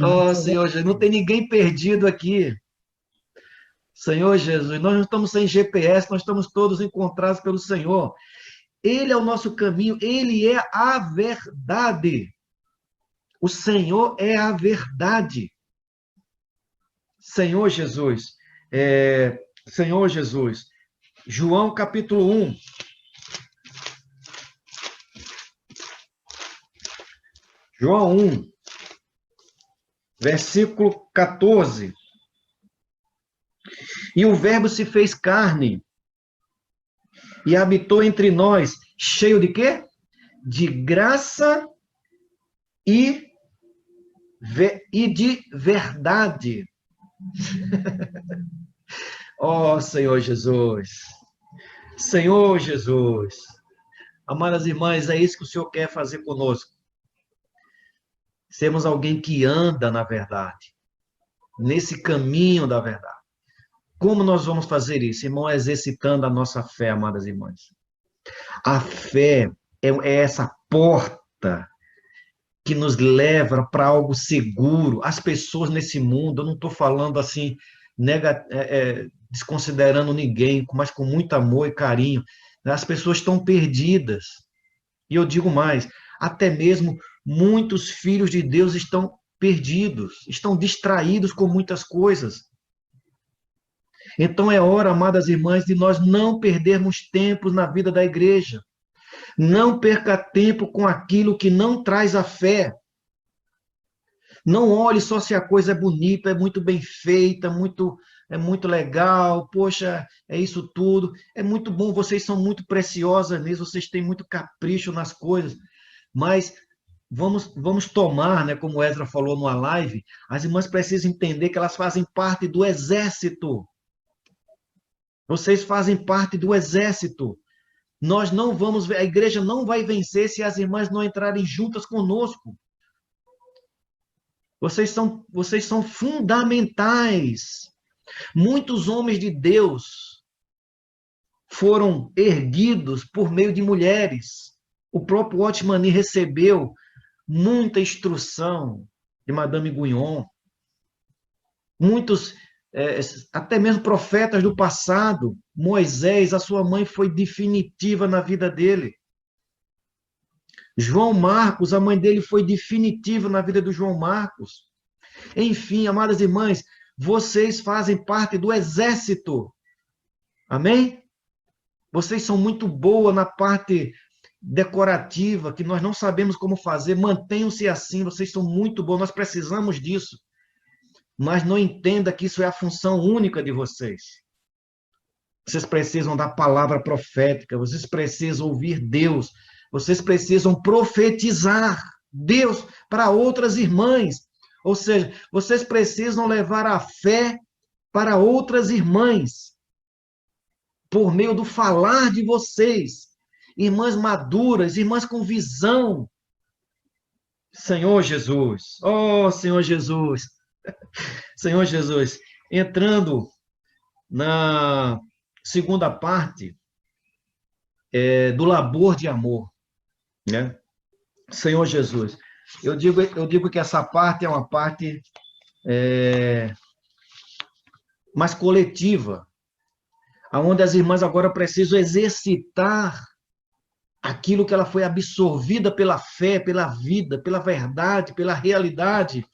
Oh, Senhor Jesus, não tem ninguém perdido aqui. Senhor Jesus, nós não estamos sem GPS, nós estamos todos encontrados pelo Senhor. Ele é o nosso caminho, ele é a verdade. O Senhor é a verdade. Senhor Jesus, João capítulo 1. João 1, versículo 14. E o verbo se fez carne e habitou entre nós, cheio de quê? De graça e de verdade. Oh, Senhor Jesus. Senhor Jesus. Amadas irmãs, é isso que o Senhor quer fazer conosco. Sermos alguém que anda na verdade, nesse caminho da verdade. Como nós vamos fazer isso, irmão? Exercitando a nossa fé, amadas irmãs. A fé é essa porta que nos leva para algo seguro. As pessoas nesse mundo, eu não estou falando assim desconsiderando ninguém, mas com muito amor e carinho. As pessoas estão perdidas. E eu digo mais, até mesmo muitos filhos de Deus estão perdidos, estão distraídos com muitas coisas. Então é hora, amadas irmãs, de nós não perdermos tempo na vida da igreja. Não perca tempo com aquilo que não traz a fé. Não olhe só se a coisa é bonita, é muito bem feita, é muito legal, poxa, é isso tudo. É muito bom, vocês são muito preciosas nisso, vocês têm muito capricho nas coisas. Mas vamos tomar, né, como o Ezra falou numa live, as irmãs precisam entender que elas fazem parte do exército. Vocês fazem parte do exército. Nós não vamos, a igreja não vai vencer se as irmãs não entrarem juntas conosco. Vocês são fundamentais. Muitos homens de Deus foram erguidos por meio de mulheres. O próprio Otmani recebeu muita instrução de Madame Guyon. Muitos, até mesmo profetas do passado, Moisés, a sua mãe foi definitiva na vida dele. João Marcos, a mãe dele foi definitiva na vida do João Marcos. Enfim, amadas irmãs, vocês fazem parte do exército. Amém? Vocês são muito boas na parte decorativa, que nós não sabemos como fazer. Mantenham-se assim, vocês são muito bons, nós precisamos disso. Mas não entenda que isso é a função única de vocês. Vocês precisam da palavra profética, vocês precisam ouvir Deus, vocês precisam profetizar Deus para outras irmãs. Ou seja, vocês precisam levar a fé para outras irmãs, por meio do falar de vocês. Irmãs maduras, irmãs com visão. Senhor Jesus, oh Senhor Jesus, Senhor Jesus, entrando na segunda parte do labor de amor, né? Senhor Jesus, eu digo que essa parte é uma parte mais coletiva, onde as irmãs agora precisam exercitar aquilo que ela foi absorvida pela fé, pela vida, pela verdade, pela realidade.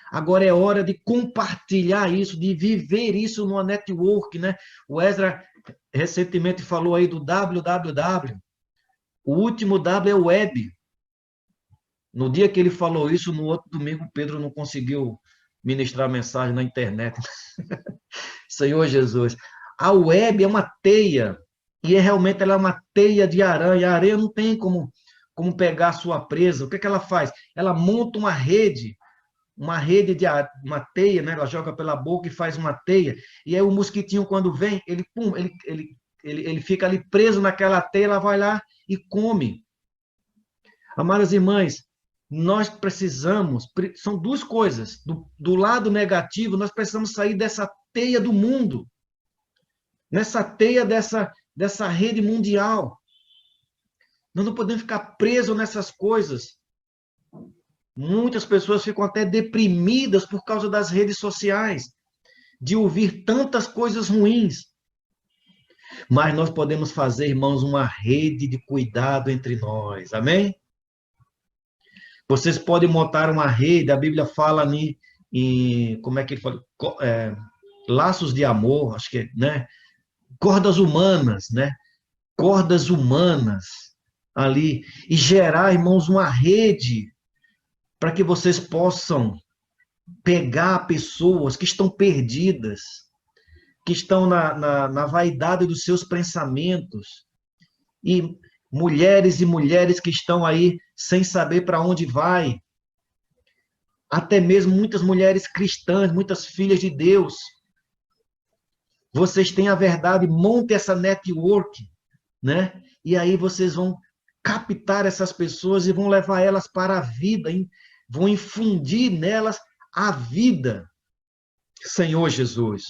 Agora é hora de compartilhar isso, de viver isso numa network, né? O Ezra recentemente falou aí do www. O último W é web. No dia que ele falou isso, no outro domingo, Pedro não conseguiu ministrar a mensagem na internet. Senhor Jesus. A web é uma teia, e realmente ela é uma teia de aranha. A aranha não tem como pegar a sua presa. O que ela faz? Ela monta uma rede de uma teia, né? Ela joga pela boca e faz uma teia. E aí o mosquitinho, quando vem, ele fica ali preso naquela teia, ela vai lá e come. Amadas irmãs, nós precisamos, são duas coisas. Do lado negativo, nós precisamos sair dessa teia do mundo, nessa teia dessa rede mundial. Nós não podemos ficar presos nessas coisas. Muitas pessoas ficam até deprimidas por causa das redes sociais, de ouvir tantas coisas ruins. Mas nós podemos fazer, irmãos, uma rede de cuidado entre nós. Amém? Vocês podem montar uma rede, a Bíblia fala em como é que ele fala? Laços de amor, acho que, né? Cordas humanas, né? Cordas humanas ali. E gerar, irmãos, uma rede para que vocês possam pegar pessoas que estão perdidas, que estão na vaidade dos seus pensamentos, e mulheres que estão aí sem saber para onde vai, até mesmo muitas mulheres cristãs, muitas filhas de Deus. Vocês têm a verdade, montem essa network, né? E aí vocês vão captar essas pessoas e vão levar elas para a vida, vão infundir nelas a vida. Senhor Jesus.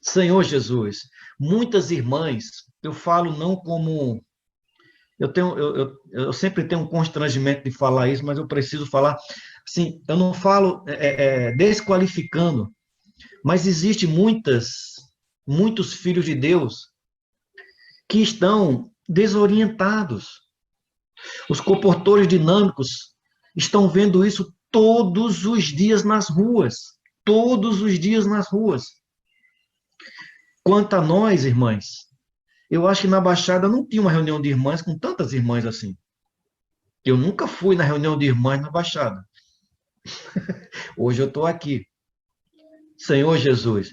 Senhor Jesus. Muitas irmãs, eu falo não como... Eu sempre tenho um constrangimento de falar isso, mas eu preciso falar. Assim, eu não falo desqualificando, mas existem muitas muitos filhos de Deus que estão desorientados. Os comportores dinâmicos estão vendo isso todos os dias nas ruas. Todos os dias nas ruas. Quanto a nós, irmãs, eu acho que na Baixada não tinha uma reunião de irmãs com tantas irmãs assim. Eu nunca fui na reunião de irmãs na Baixada. Hoje eu estou aqui. Senhor Jesus,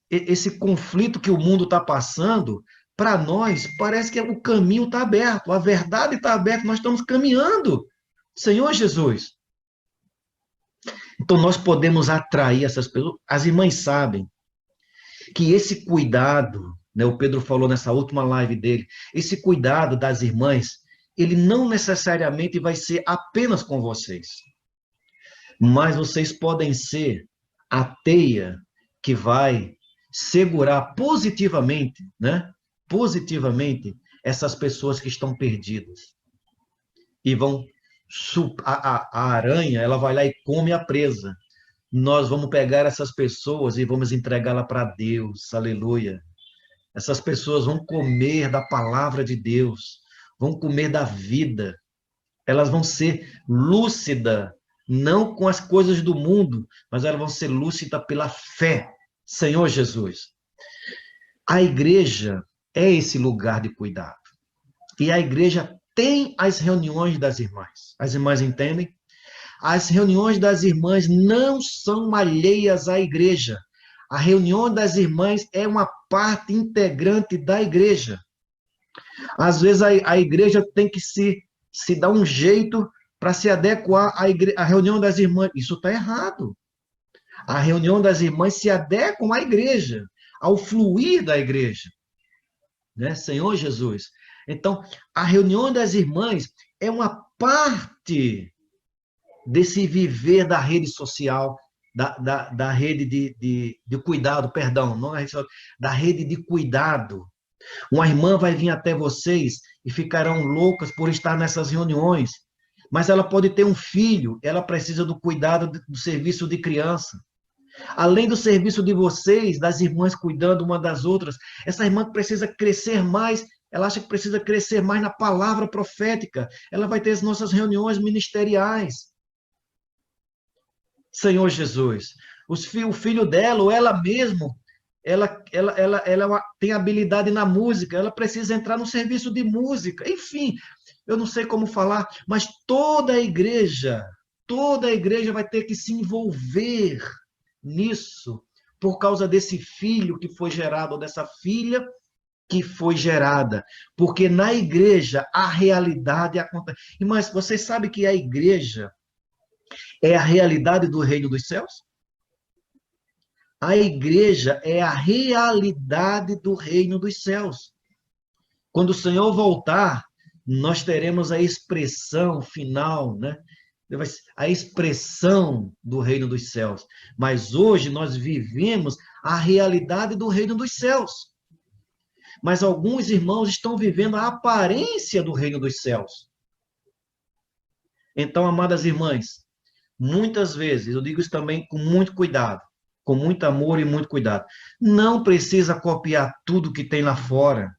esse conflito que o mundo está passando, para nós, parece que o caminho está aberto, a verdade está aberta, nós estamos caminhando. Senhor Jesus. Então, nós podemos atrair essas pessoas. As irmãs sabem que esse cuidado, né, o Pedro falou nessa última live dele, esse cuidado das irmãs, ele não necessariamente vai ser apenas com vocês, mas vocês podem ser a teia que vai segurar positivamente, né? Positivamente, essas pessoas que estão perdidas. E vão, a aranha, ela vai lá e come a presa. Nós vamos pegar essas pessoas e vamos entregá-la para Deus, aleluia. Essas pessoas vão comer da palavra de Deus, vão comer da vida, elas vão ser lúcidas, não com as coisas do mundo, mas elas vão ser lúcidas pela fé, Senhor Jesus. A igreja é esse lugar de cuidado, e a igreja tem as reuniões das irmãs. As irmãs entendem? As reuniões das irmãs não são alheias à igreja. A reunião das irmãs é uma parte integrante da igreja. Às vezes a igreja tem que se dar um jeito para se adequar à reunião das irmãs. Isso está errado. A reunião das irmãs se adequam à igreja, ao fluir da igreja. Né? Senhor Jesus. Então, a reunião das irmãs é uma parte desse viver da rede social, da rede de cuidado, perdão, não é da rede de cuidado. Uma irmã vai vir até vocês e ficarão loucas por estar nessas reuniões, mas ela pode ter um filho, ela precisa do cuidado do serviço de criança. Além do serviço de vocês, das irmãs cuidando uma das outras, essa irmã precisa crescer mais, ela acha que precisa crescer mais na palavra profética, ela vai ter as nossas reuniões ministeriais. Senhor Jesus, o filho dela, ou ela mesma, ela tem habilidade na música, ela precisa entrar no serviço de música, enfim, eu não sei como falar, mas toda a igreja vai ter que se envolver nisso, por causa desse filho que foi gerado, ou dessa filha que foi gerada, porque na igreja a realidade acontece. Mas vocês sabem que a igreja é a realidade do reino dos céus? A igreja é a realidade do reino dos céus. Quando o Senhor voltar, nós teremos a expressão final, né? A expressão do reino dos céus. Mas hoje nós vivemos a realidade do reino dos céus. Mas alguns irmãos estão vivendo a aparência do reino dos céus. Então, amadas irmãs, muitas vezes, eu digo isso também com muito cuidado, com muito amor e muito cuidado, não precisa copiar tudo que tem lá fora,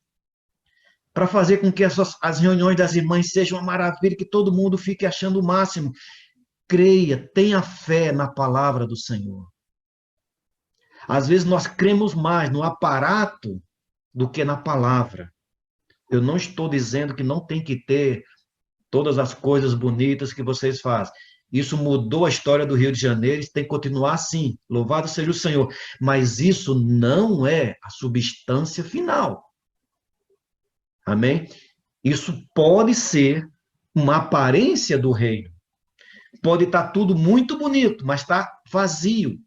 para fazer com que as reuniões das irmãs sejam uma maravilha, que todo mundo fique achando o máximo. Creia, tenha fé na palavra do Senhor. Às vezes nós cremos mais no aparato do que na palavra. Eu não estou dizendo que não tem que ter todas as coisas bonitas que vocês fazem. Isso mudou a história do Rio de Janeiro, isso tem que continuar assim. Louvado seja o Senhor. Mas isso não é a substância final. Amém? Isso pode ser uma aparência do reino. Pode estar tudo muito bonito, mas está vazio.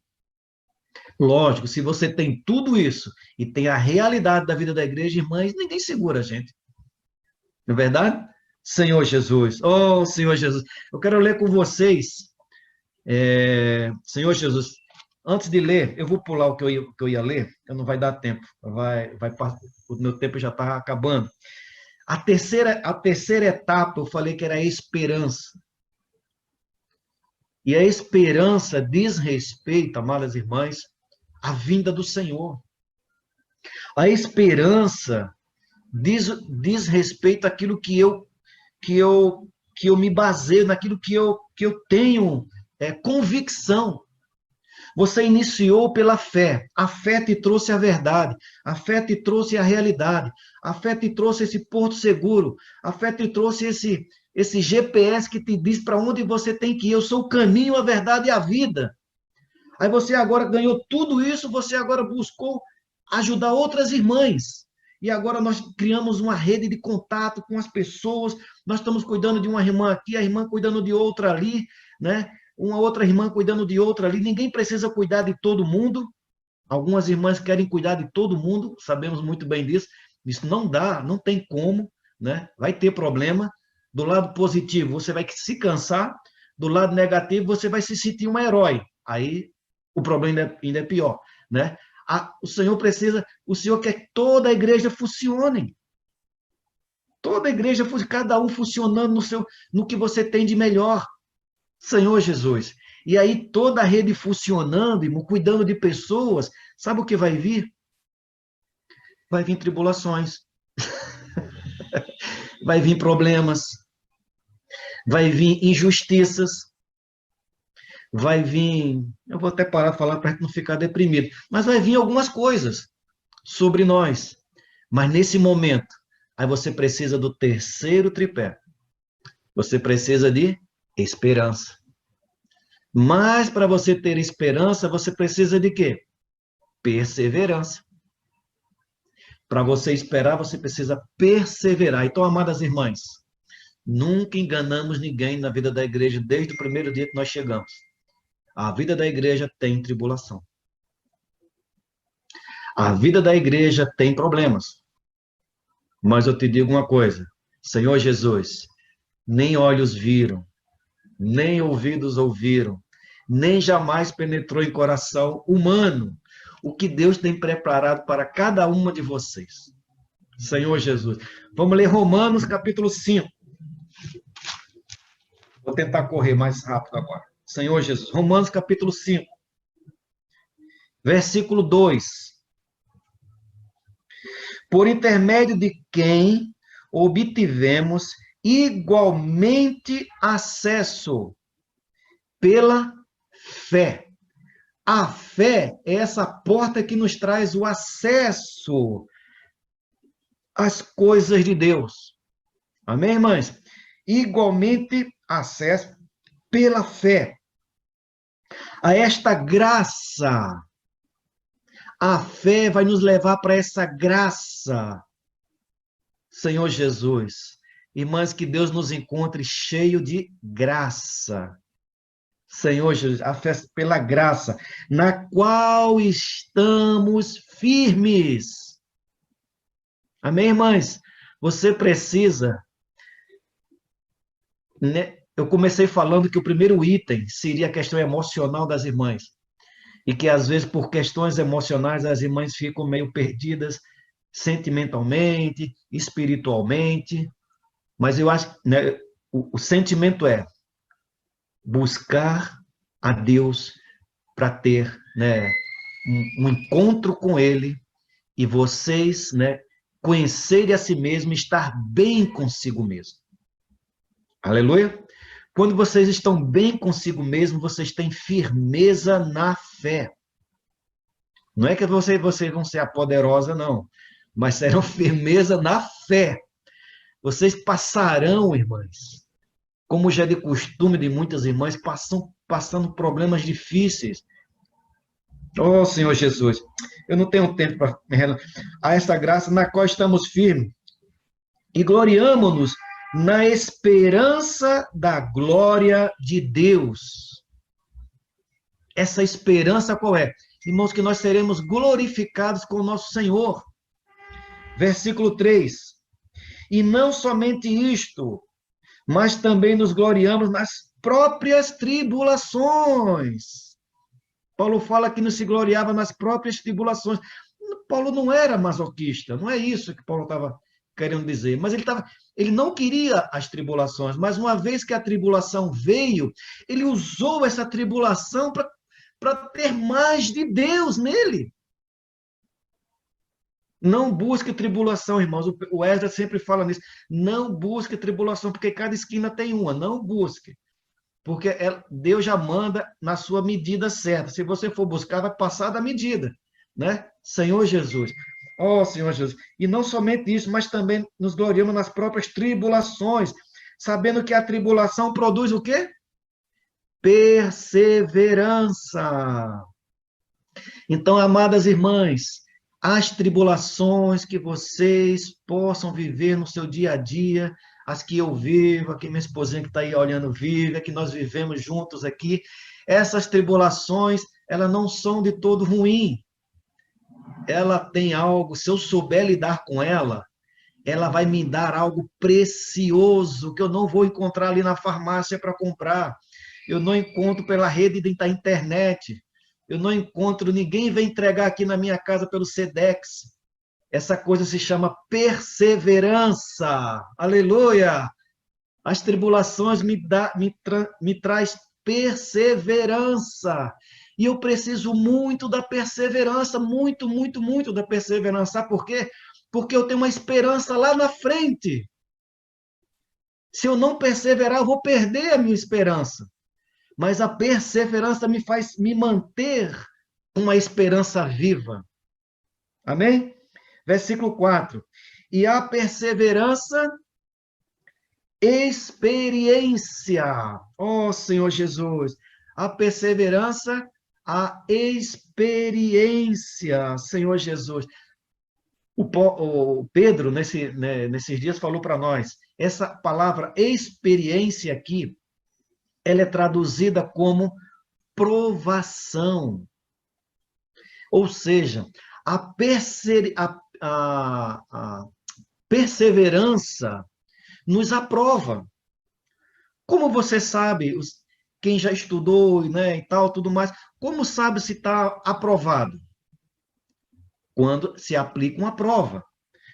Lógico, se você tem tudo isso e tem a realidade da vida da igreja, irmãs, ninguém segura a gente. Não é verdade? Senhor Jesus, oh Senhor Jesus, eu quero ler com vocês, Senhor Jesus, antes de ler, eu vou pular o que eu ia ler, porque não vai dar tempo, o meu tempo já está acabando. A terceira etapa, eu falei que era a esperança. E a esperança diz respeito, amadas irmãs, à vinda do Senhor. A esperança diz respeito àquilo que eu me baseio, naquilo que eu tenho convicção. Você iniciou pela fé. A fé te trouxe a verdade. A fé te trouxe a realidade. A fé te trouxe esse porto seguro. A fé te trouxe esse GPS que te diz para onde você tem que ir. Eu sou o caminho, a verdade e a vida. Aí você agora ganhou tudo isso, você agora buscou ajudar outras irmãs. E agora nós criamos uma rede de contato com as pessoas. Nós estamos cuidando de uma irmã aqui, a irmã cuidando de outra ali, né? Uma outra irmã cuidando de outra ali. Ninguém precisa cuidar de todo mundo. Algumas irmãs querem cuidar de todo mundo, sabemos muito bem disso. Isso não dá, não tem como, né? Vai ter problema. Do lado positivo, você vai se cansar. Do lado negativo, você vai se sentir um herói. Aí o problema ainda é pior, né? O Senhor quer que toda a igreja funcione. Toda a igreja, cada um funcionando no que você tem de melhor. Senhor Jesus. E aí toda a rede funcionando, irmão, cuidando de pessoas, sabe o que vai vir? Vai vir tribulações. Vai vir problemas. Vai vir injustiças. Vai vir, eu vou até parar de falar para a gente não ficar deprimido, mas vai vir algumas coisas sobre nós. Mas nesse momento, aí você precisa do terceiro tripé. Você precisa de esperança. Mas para você ter esperança, você precisa de quê? Perseverança. Para você esperar, você precisa perseverar. Então, amadas irmãs, nunca enganamos ninguém na vida da igreja desde o primeiro dia que nós chegamos. A vida da igreja tem tribulação. A vida da igreja tem problemas. Mas eu te digo uma coisa, Senhor Jesus, nem olhos viram, nem ouvidos ouviram, nem jamais penetrou em coração humano o que Deus tem preparado para cada uma de vocês. Senhor Jesus. Vamos ler Romanos capítulo 5. Vou tentar correr mais rápido agora. Senhor Jesus. Romanos capítulo 5. Versículo 2. Por intermédio de quem obtivemos igualmente acesso pela fé. A fé é essa porta que nos traz o acesso às coisas de Deus. Amém, irmãs? Igualmente acesso pela fé a esta graça. A fé vai nos levar para essa graça. Senhor Jesus, irmãs, que Deus nos encontre cheio de graça. Senhor Jesus, a fé pela graça, na qual estamos firmes. Amém, irmãs? Você precisa, né? Eu comecei falando que o primeiro item seria a questão emocional das irmãs. E que, às vezes, por questões emocionais, as irmãs ficam meio perdidas sentimentalmente, espiritualmente. Mas eu acho que, né, o sentimento é buscar a Deus para ter, né, um encontro com Ele e vocês, né, conhecerem a si mesmo e estar bem consigo mesmo. Aleluia? Quando vocês estão bem consigo mesmo, vocês têm firmeza na fé. Não é que vocês vão ser a poderosa, não. Mas serão firmeza na fé. Vocês passarão, irmãs, como já é de costume de muitas irmãs, passando problemas difíceis. Oh, Senhor Jesus, eu não tenho tempo para me relacionar a esta graça na qual estamos firmes. E gloriamo-nos na esperança da glória de Deus. Essa esperança qual é? Irmãos, que nós seremos glorificados com o nosso Senhor. Versículo 3. E não somente isto, mas também nos gloriamos nas próprias tribulações. Paulo fala que não se gloriava nas próprias tribulações. Paulo não era masoquista, não é isso que Paulo estava querendo dizer, mas ele não queria as tribulações, mas uma vez que a tribulação veio, ele usou essa tribulação para ter mais de Deus nele. Não busque tribulação, irmãos. O Esdras sempre fala nisso. Não busque tribulação, porque cada esquina tem uma. Não busque. Porque Deus já manda na sua medida certa. Se você for buscar, vai passar da medida, né? Senhor Jesus. Oh, Senhor Jesus. E não somente isso, mas também nos gloriamos nas próprias tribulações, sabendo que a tribulação produz o quê? Perseverança. Então, amadas irmãs, as tribulações que vocês possam viver no seu dia a dia, as que eu vivo, aqui minha esposinha que está aí olhando vive, que nós vivemos juntos aqui, essas tribulações, elas não são de todo ruim. Ela tem algo, se eu souber lidar com ela vai me dar algo precioso que eu não vou encontrar ali na farmácia para comprar. Eu não encontro pela rede da internet. Eu não encontro, ninguém vem entregar aqui na minha casa pelo Sedex. Essa coisa se chama perseverança. Aleluia! As tribulações me traz perseverança. E eu preciso muito da perseverança, muito, muito, muito da perseverança. Sabe por quê? Porque eu tenho uma esperança lá na frente. Se eu não perseverar, eu vou perder a minha esperança. Mas a perseverança me faz me manter uma esperança viva. Amém? Versículo 4. E a perseverança, experiência. Oh, Senhor Jesus. A perseverança, a experiência, Senhor Jesus. O Pedro, nesses dias, falou para nós, essa palavra experiência aqui, ela é traduzida como provação. Ou seja, a perseverança nos aprova. Como você sabe, quem já estudou, né, e tal, tudo mais, como sabe se está aprovado? Quando se aplica uma prova.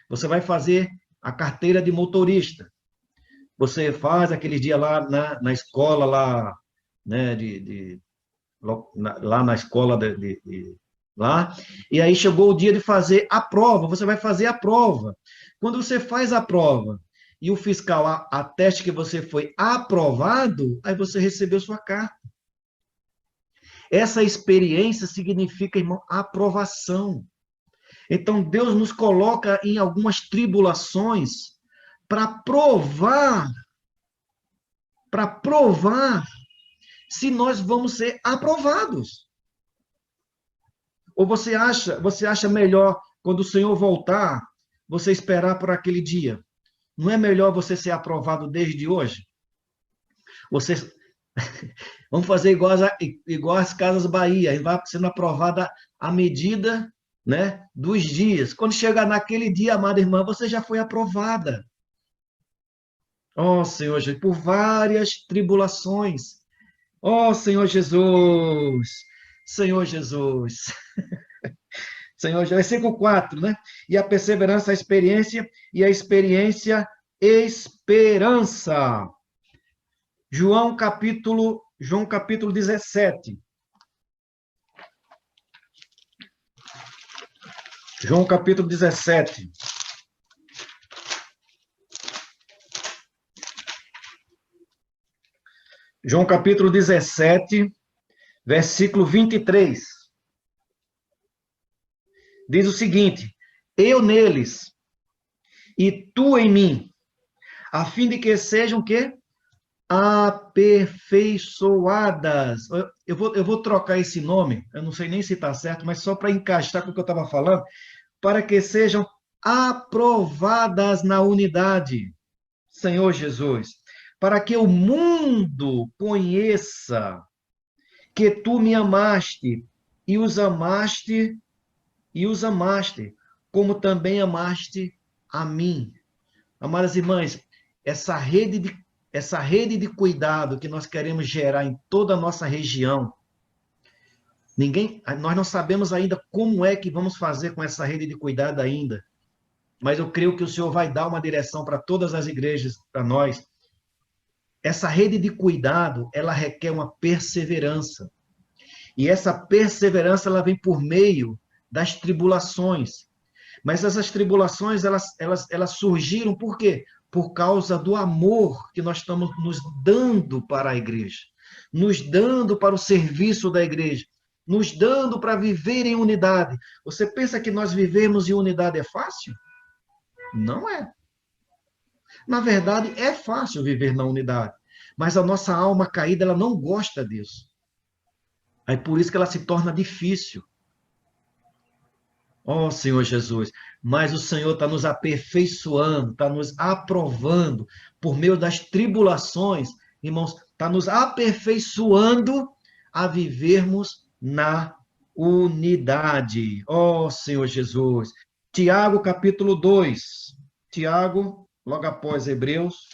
Você vai fazer a carteira de motorista. Você faz aquele dia lá na escola, lá, né, lá na escola lá, e aí chegou o dia de fazer a prova, você vai fazer a prova. Quando você faz a prova e o fiscal ateste que você foi aprovado, aí você recebeu sua carta. Essa experiência significa, irmão, aprovação. Então, Deus nos coloca em algumas tribulações para provar se nós vamos ser aprovados. Ou você acha melhor, quando o Senhor voltar, você esperar por aquele dia? Não é melhor você ser aprovado desde hoje? Vamos fazer igual as Casas Bahia, vai sendo aprovada à medida, né, dos dias. Quando chegar naquele dia, amada irmã, você já foi aprovada. Oh, Senhor Jesus, por várias tribulações. Oh, Senhor Jesus. Senhor Jesus. Senhor Jesus. Versículo 4, né? E a perseverança, a experiência, e a experiência, esperança. João capítulo 17. João capítulo 17. João capítulo 17, versículo 23. Diz o seguinte: eu neles e tu em mim, a fim de que sejam o quê? Aperfeiçoadas. Eu vou trocar esse nome, eu não sei nem se está certo, mas só para encaixar com o que eu estava falando, para que sejam aprovadas na unidade, Senhor Jesus, para que o mundo conheça que tu me amaste, como também amaste a mim. Amadas irmãs, essa rede de cuidado que nós queremos gerar em toda a nossa região, nós não sabemos ainda como é que vamos fazer com essa rede de cuidado ainda, mas eu creio que o Senhor vai dar uma direção para todas as igrejas, para nós. Essa rede de cuidado, ela requer uma perseverança. E essa perseverança, ela vem por meio das tribulações. Mas essas tribulações, elas surgiram por quê? Por causa do amor que nós estamos nos dando para a igreja, nos dando para o serviço da igreja, nos dando para viver em unidade. Você pensa que nós vivemos em unidade é fácil? Não é. Na verdade, é fácil viver na unidade, mas a nossa alma caída, ela não gosta disso. Aí por isso que ela se torna difícil. Ó Senhor Jesus, mas o Senhor está nos aperfeiçoando, está nos aprovando por meio das tribulações, irmãos, está nos aperfeiçoando a vivermos na unidade. Ó Senhor Jesus. Tiago capítulo 2. Tiago, logo após Hebreus.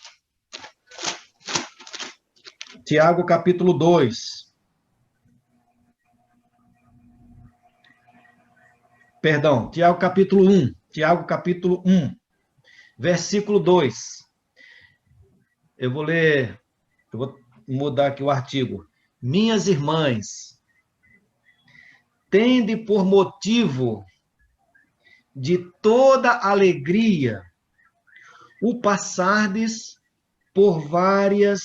Tiago capítulo 2. Perdão, Tiago capítulo 1. Tiago capítulo 1, versículo 2. Eu vou ler, eu vou mudar aqui o artigo. Minhas irmãs, tende por motivo de toda alegria o passardes por várias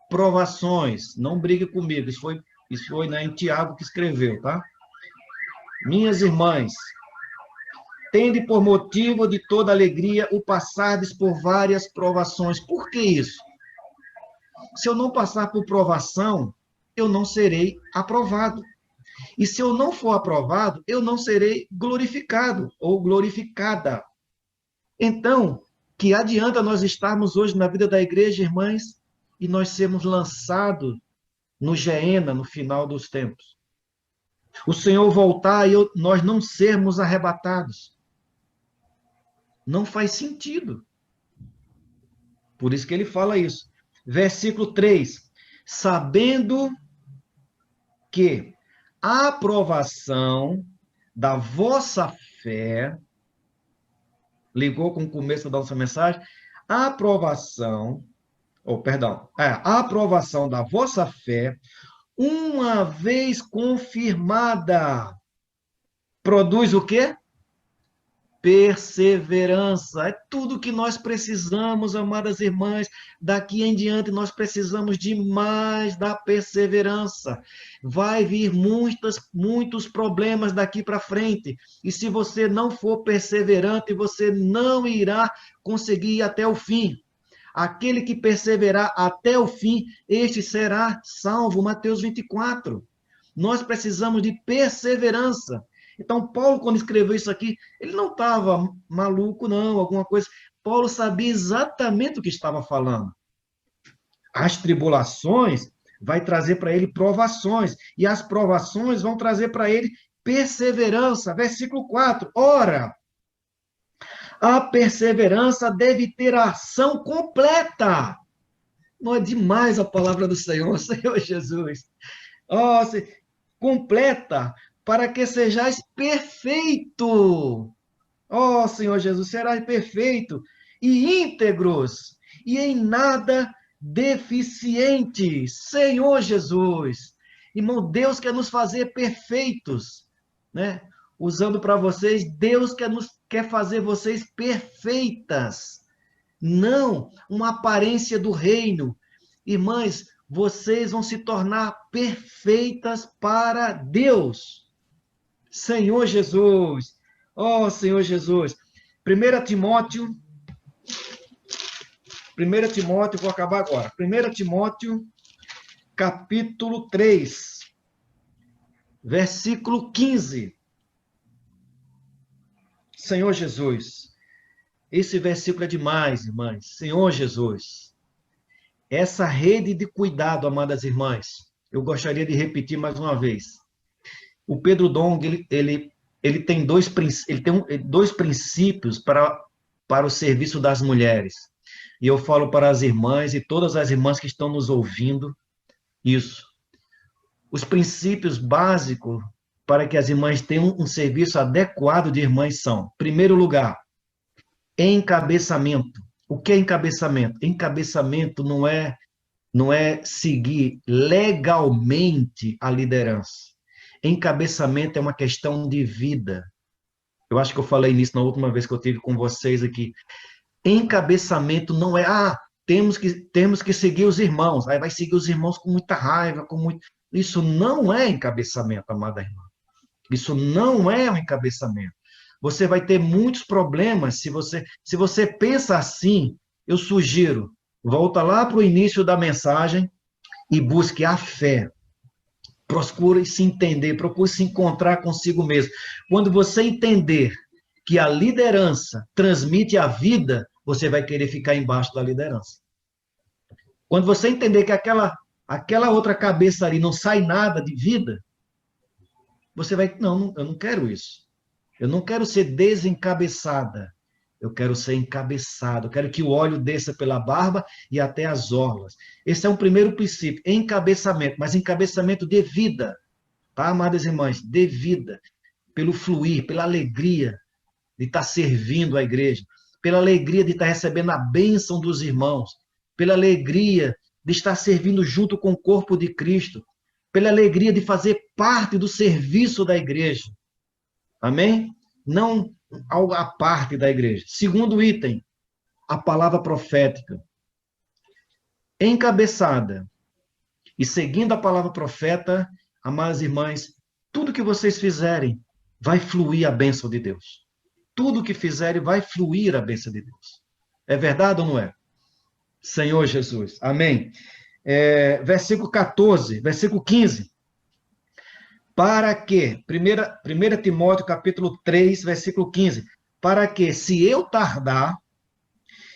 provações. Não brigue comigo, isso foi em Tiago que escreveu, tá? Minhas irmãs, tende por motivo de toda alegria o passardes por várias provações. Por que isso? Se eu não passar por provação, eu não serei aprovado. E se eu não for aprovado, eu não serei glorificado ou glorificada. Então, que adianta nós estarmos hoje na vida da igreja, irmãs, e nós sermos lançados no Geena, no final dos tempos? O Senhor voltar e nós não sermos arrebatados. Não faz sentido. Por isso que ele fala isso. Versículo 3. Sabendo que a aprovação da vossa fé, ligou com o começo da nossa mensagem, a aprovação da vossa fé, uma vez confirmada, produz o quê? Perseverança. É tudo que nós precisamos, amadas irmãs. Daqui em diante nós precisamos de mais da perseverança. Vai vir muitos problemas daqui para frente. E se você não for perseverante, você não irá conseguir ir até o fim. Aquele que perseverar até o fim, este será salvo. Mateus 24. Nós precisamos de perseverança. Então, Paulo, quando escreveu isso aqui, ele não estava maluco, não, alguma coisa. Paulo sabia exatamente o que estava falando. As tribulações vai trazer para ele provações, e as provações vão trazer para ele perseverança. Versículo 4. Ora, a perseverança deve ter a ação completa. Não é demais a palavra do Senhor, Senhor Jesus. Oh, completa, para que sejais perfeito. Ó Senhor Jesus, serás perfeito e íntegros, e em nada deficiente. Senhor Jesus. Irmão, Deus quer nos fazer perfeitos, né? Usando para vocês, Deus quer fazer vocês perfeitas. Não uma aparência do reino. Irmãs, vocês vão se tornar perfeitas para Deus. Senhor Jesus, ó Senhor Jesus. 1 Timóteo, vou acabar agora. 1 Timóteo, capítulo 3, versículo 15. Senhor Jesus, esse versículo é demais, irmãs. Senhor Jesus, essa rede de cuidado, amadas irmãs, eu gostaria de repetir mais uma vez. O Pedro Dong, ele tem dois princípios para o serviço das mulheres. E eu falo para as irmãs e todas as irmãs que estão nos ouvindo isso. Os princípios básicos para que as irmãs tenham um serviço adequado de irmãs são, em primeiro lugar, encabeçamento. O que é encabeçamento? Encabeçamento não é seguir legalmente a liderança. Encabeçamento é uma questão de vida. Eu acho que eu falei nisso na última vez que eu tive com vocês aqui. Encabeçamento não é, temos que seguir os irmãos. Aí vai seguir os irmãos com muita raiva, com muito... Isso não é encabeçamento, amada irmã. Isso não é um encabeçamento. Você vai ter muitos problemas se você pensa assim. Eu sugiro, volta lá para o início da mensagem e busque a fé. Procure se entender, procure se encontrar consigo mesmo. Quando você entender que a liderança transmite a vida, você vai querer ficar embaixo da liderança. Quando você entender que aquela outra cabeça ali não sai nada de vida, você vai, não, eu não quero isso. Eu não quero ser desencabeçada. Eu quero ser encabeçado. Eu quero que o óleo desça pela barba e até as orlas. Esse é um primeiro princípio, encabeçamento, mas encabeçamento de vida, tá, amadas irmãs? De vida, pelo fluir, pela alegria de estar servindo a igreja, pela alegria de estar recebendo a bênção dos irmãos, pela alegria de estar servindo junto com o corpo de Cristo, pela alegria de fazer parte do serviço da igreja. Amém? Não algo à parte da igreja. Segundo item, a palavra profética. Encabeçada e seguindo a palavra profeta, amadas irmãs, tudo que vocês fizerem vai fluir a bênção de Deus. Tudo que fizerem vai fluir a bênção de Deus. É verdade ou não é? Senhor Jesus. Amém. Versículo 14, versículo 15. Para que, 1 Timóteo capítulo 3, versículo 15, para que, se eu tardar,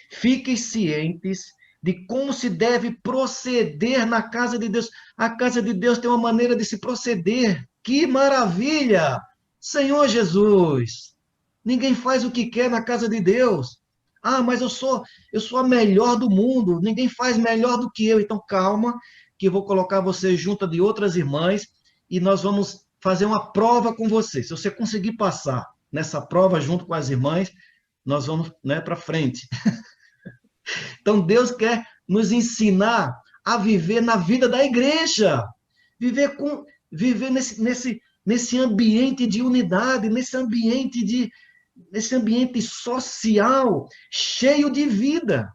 fiquem cientes de como se deve proceder na casa de Deus. A casa de Deus tem uma maneira de se proceder. Que maravilha! Senhor Jesus, ninguém faz o que quer na casa de Deus. Mas eu sou a melhor do mundo, ninguém faz melhor do que eu. Então, calma, que eu vou colocar você junto de outras irmãs, e nós vamos fazer uma prova com você. Se você conseguir passar nessa prova junto com as irmãs, nós vamos, para frente. Então, Deus quer nos ensinar a viver na vida da igreja, viver nesse ambiente de unidade, nesse ambiente social, cheio de vida.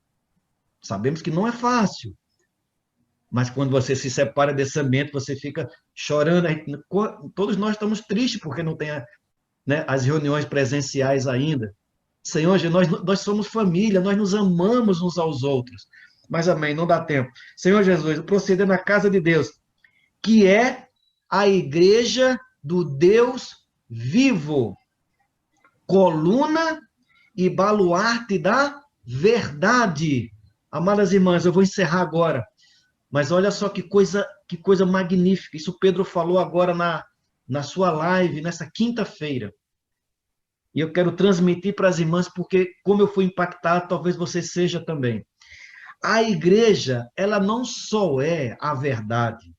Sabemos que não é fácil, mas quando você se separa desse ambiente, você fica chorando. Todos nós estamos tristes porque não tem as reuniões presenciais ainda. Senhor, nós somos família, nós nos amamos uns aos outros. Mas, amém, não dá tempo. Senhor Jesus, proceder na casa de Deus, que é a igreja do Deus vivo, coluna e baluarte da verdade. Amadas irmãs, eu vou encerrar agora. Mas olha só que coisa magnífica. Isso Pedro falou agora na sua live, nessa quinta-feira. E eu quero transmitir para as irmãs, porque como eu fui impactado, talvez você seja também. A igreja, ela não só é a verdade,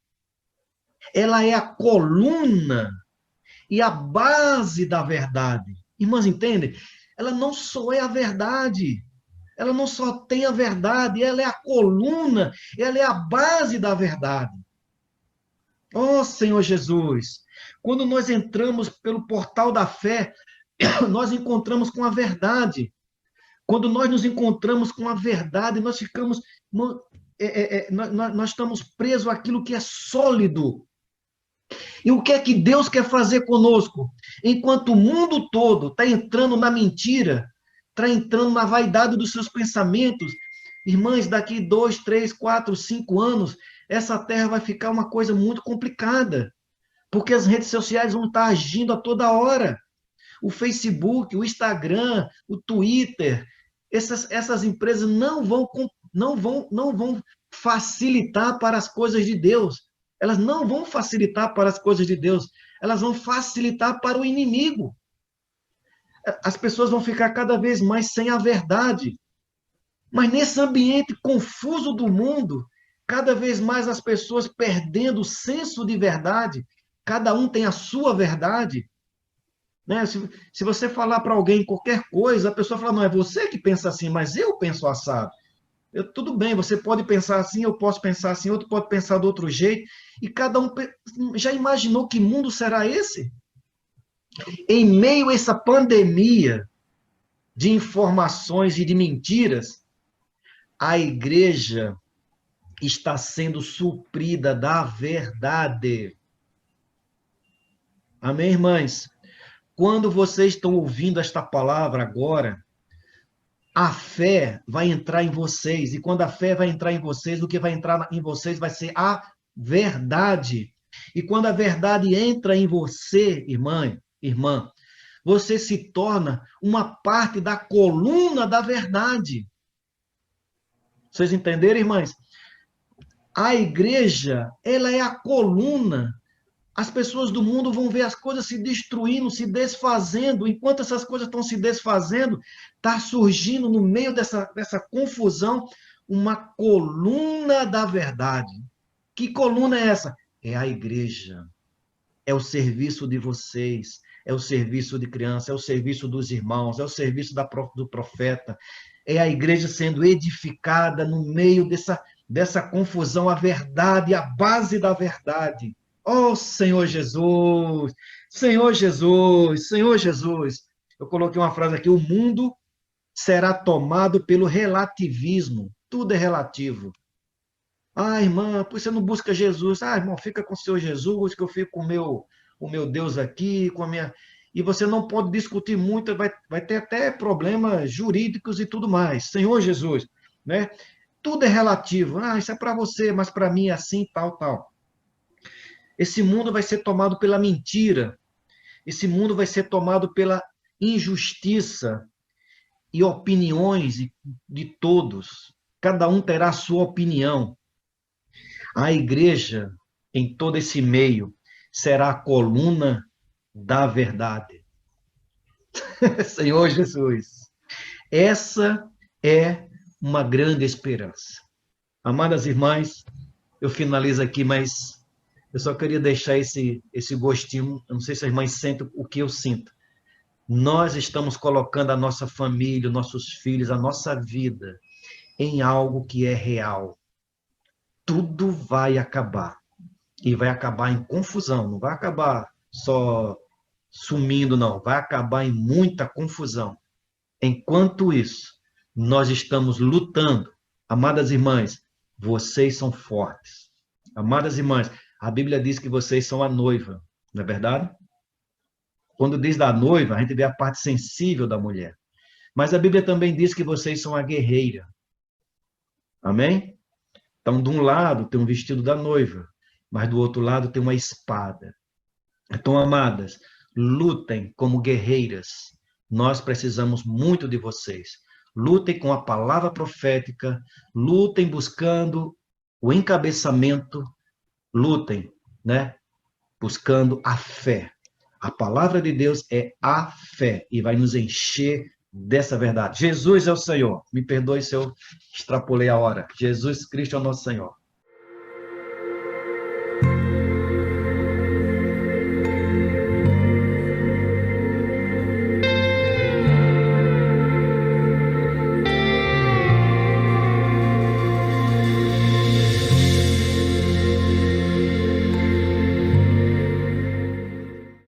ela é a coluna e a base da verdade. Irmãs, entendem? Ela não só é a verdade, ela não só tem a verdade, ela é a coluna, ela é a base da verdade. Oh, Senhor Jesus, quando nós entramos pelo portal da fé, nós encontramos com a verdade. Quando nós nos encontramos com a verdade, nós ficamos, nós estamos presos àquilo que é sólido. E o que é que Deus quer fazer conosco? Enquanto o mundo todo está entrando na mentira, está entrando na vaidade dos seus pensamentos, irmãs, daqui 2, 3, 4, 5 anos, essa terra vai ficar uma coisa muito complicada, porque as redes sociais vão estar agindo a toda hora. O Facebook, o Instagram, o Twitter, essas empresas não vão facilitar para as coisas de Deus. Elas não vão facilitar para as coisas de Deus. Elas vão facilitar para o inimigo. As pessoas vão ficar cada vez mais sem a verdade. Mas nesse ambiente confuso do mundo, cada vez mais as pessoas perdendo o senso de verdade. Cada um tem a sua verdade. Se você falar para alguém qualquer coisa, a pessoa fala, não, é você que pensa assim, mas eu penso assado. Tudo bem, você pode pensar assim, eu posso pensar assim, outro pode pensar do outro jeito, e cada um já imaginou que mundo será esse? Em meio a essa pandemia de informações e de mentiras, a igreja está sendo suprida da verdade. Amém, irmãs? Quando vocês estão ouvindo esta palavra agora, a fé vai entrar em vocês. E quando a fé vai entrar em vocês, o que vai entrar em vocês vai ser a verdade. E quando a verdade entra em você, irmã, você se torna uma parte da coluna da verdade. Vocês entenderam, irmãs? A igreja, ela é a coluna. As pessoas do mundo vão ver as coisas se destruindo, se desfazendo. Enquanto essas coisas estão se desfazendo, está surgindo no meio dessa confusão uma coluna da verdade. Que coluna é essa? É a igreja. É o serviço de vocês. É o serviço de criança. É o serviço dos irmãos. É o serviço do profeta. É a igreja sendo edificada no meio dessa confusão. A verdade, a base da verdade. Oh, Senhor Jesus, Senhor Jesus, Senhor Jesus. Eu coloquei uma frase aqui: o mundo será tomado pelo relativismo. Tudo é relativo. Ah, irmã, por que você não busca Jesus? Ah, irmão, fica com o seu Jesus, que eu fico com o meu Deus aqui, com a minha... E você não pode discutir muito, vai ter até problemas jurídicos e tudo mais. Senhor Jesus, né? Tudo é relativo. Ah, isso é para você, mas para mim é assim, tal, tal. Esse mundo vai ser tomado pela mentira. Esse mundo vai ser tomado pela injustiça e opiniões de todos. Cada um terá a sua opinião. A igreja, em todo esse meio, será a coluna da verdade. Senhor Jesus, essa é uma grande esperança. Amadas irmãs, eu finalizo aqui, mas eu só queria deixar esse gostinho. Eu não sei se as mães sentem o que eu sinto. Nós estamos colocando a nossa família, nossos filhos, a nossa vida em algo que é real. Tudo vai acabar. E vai acabar em confusão. Não vai acabar só sumindo, não. Vai acabar em muita confusão. Enquanto isso, nós estamos lutando. Amadas irmãs, vocês são fortes. Amadas irmãs, a Bíblia diz que vocês são a noiva, não é verdade? Quando diz da noiva, a gente vê a parte sensível da mulher. Mas a Bíblia também diz que vocês são a guerreira. Amém? Então, de um lado tem um vestido da noiva, mas do outro lado tem uma espada. Então, amadas, lutem como guerreiras. Nós precisamos muito de vocês. Lutem com a palavra profética, lutem buscando o encabeçamento, lutem, né? Buscando a fé. A palavra de Deus é a fé e vai nos encher dessa verdade. Jesus é o Senhor. Me perdoe se eu extrapolei a hora. Jesus Cristo é o nosso Senhor.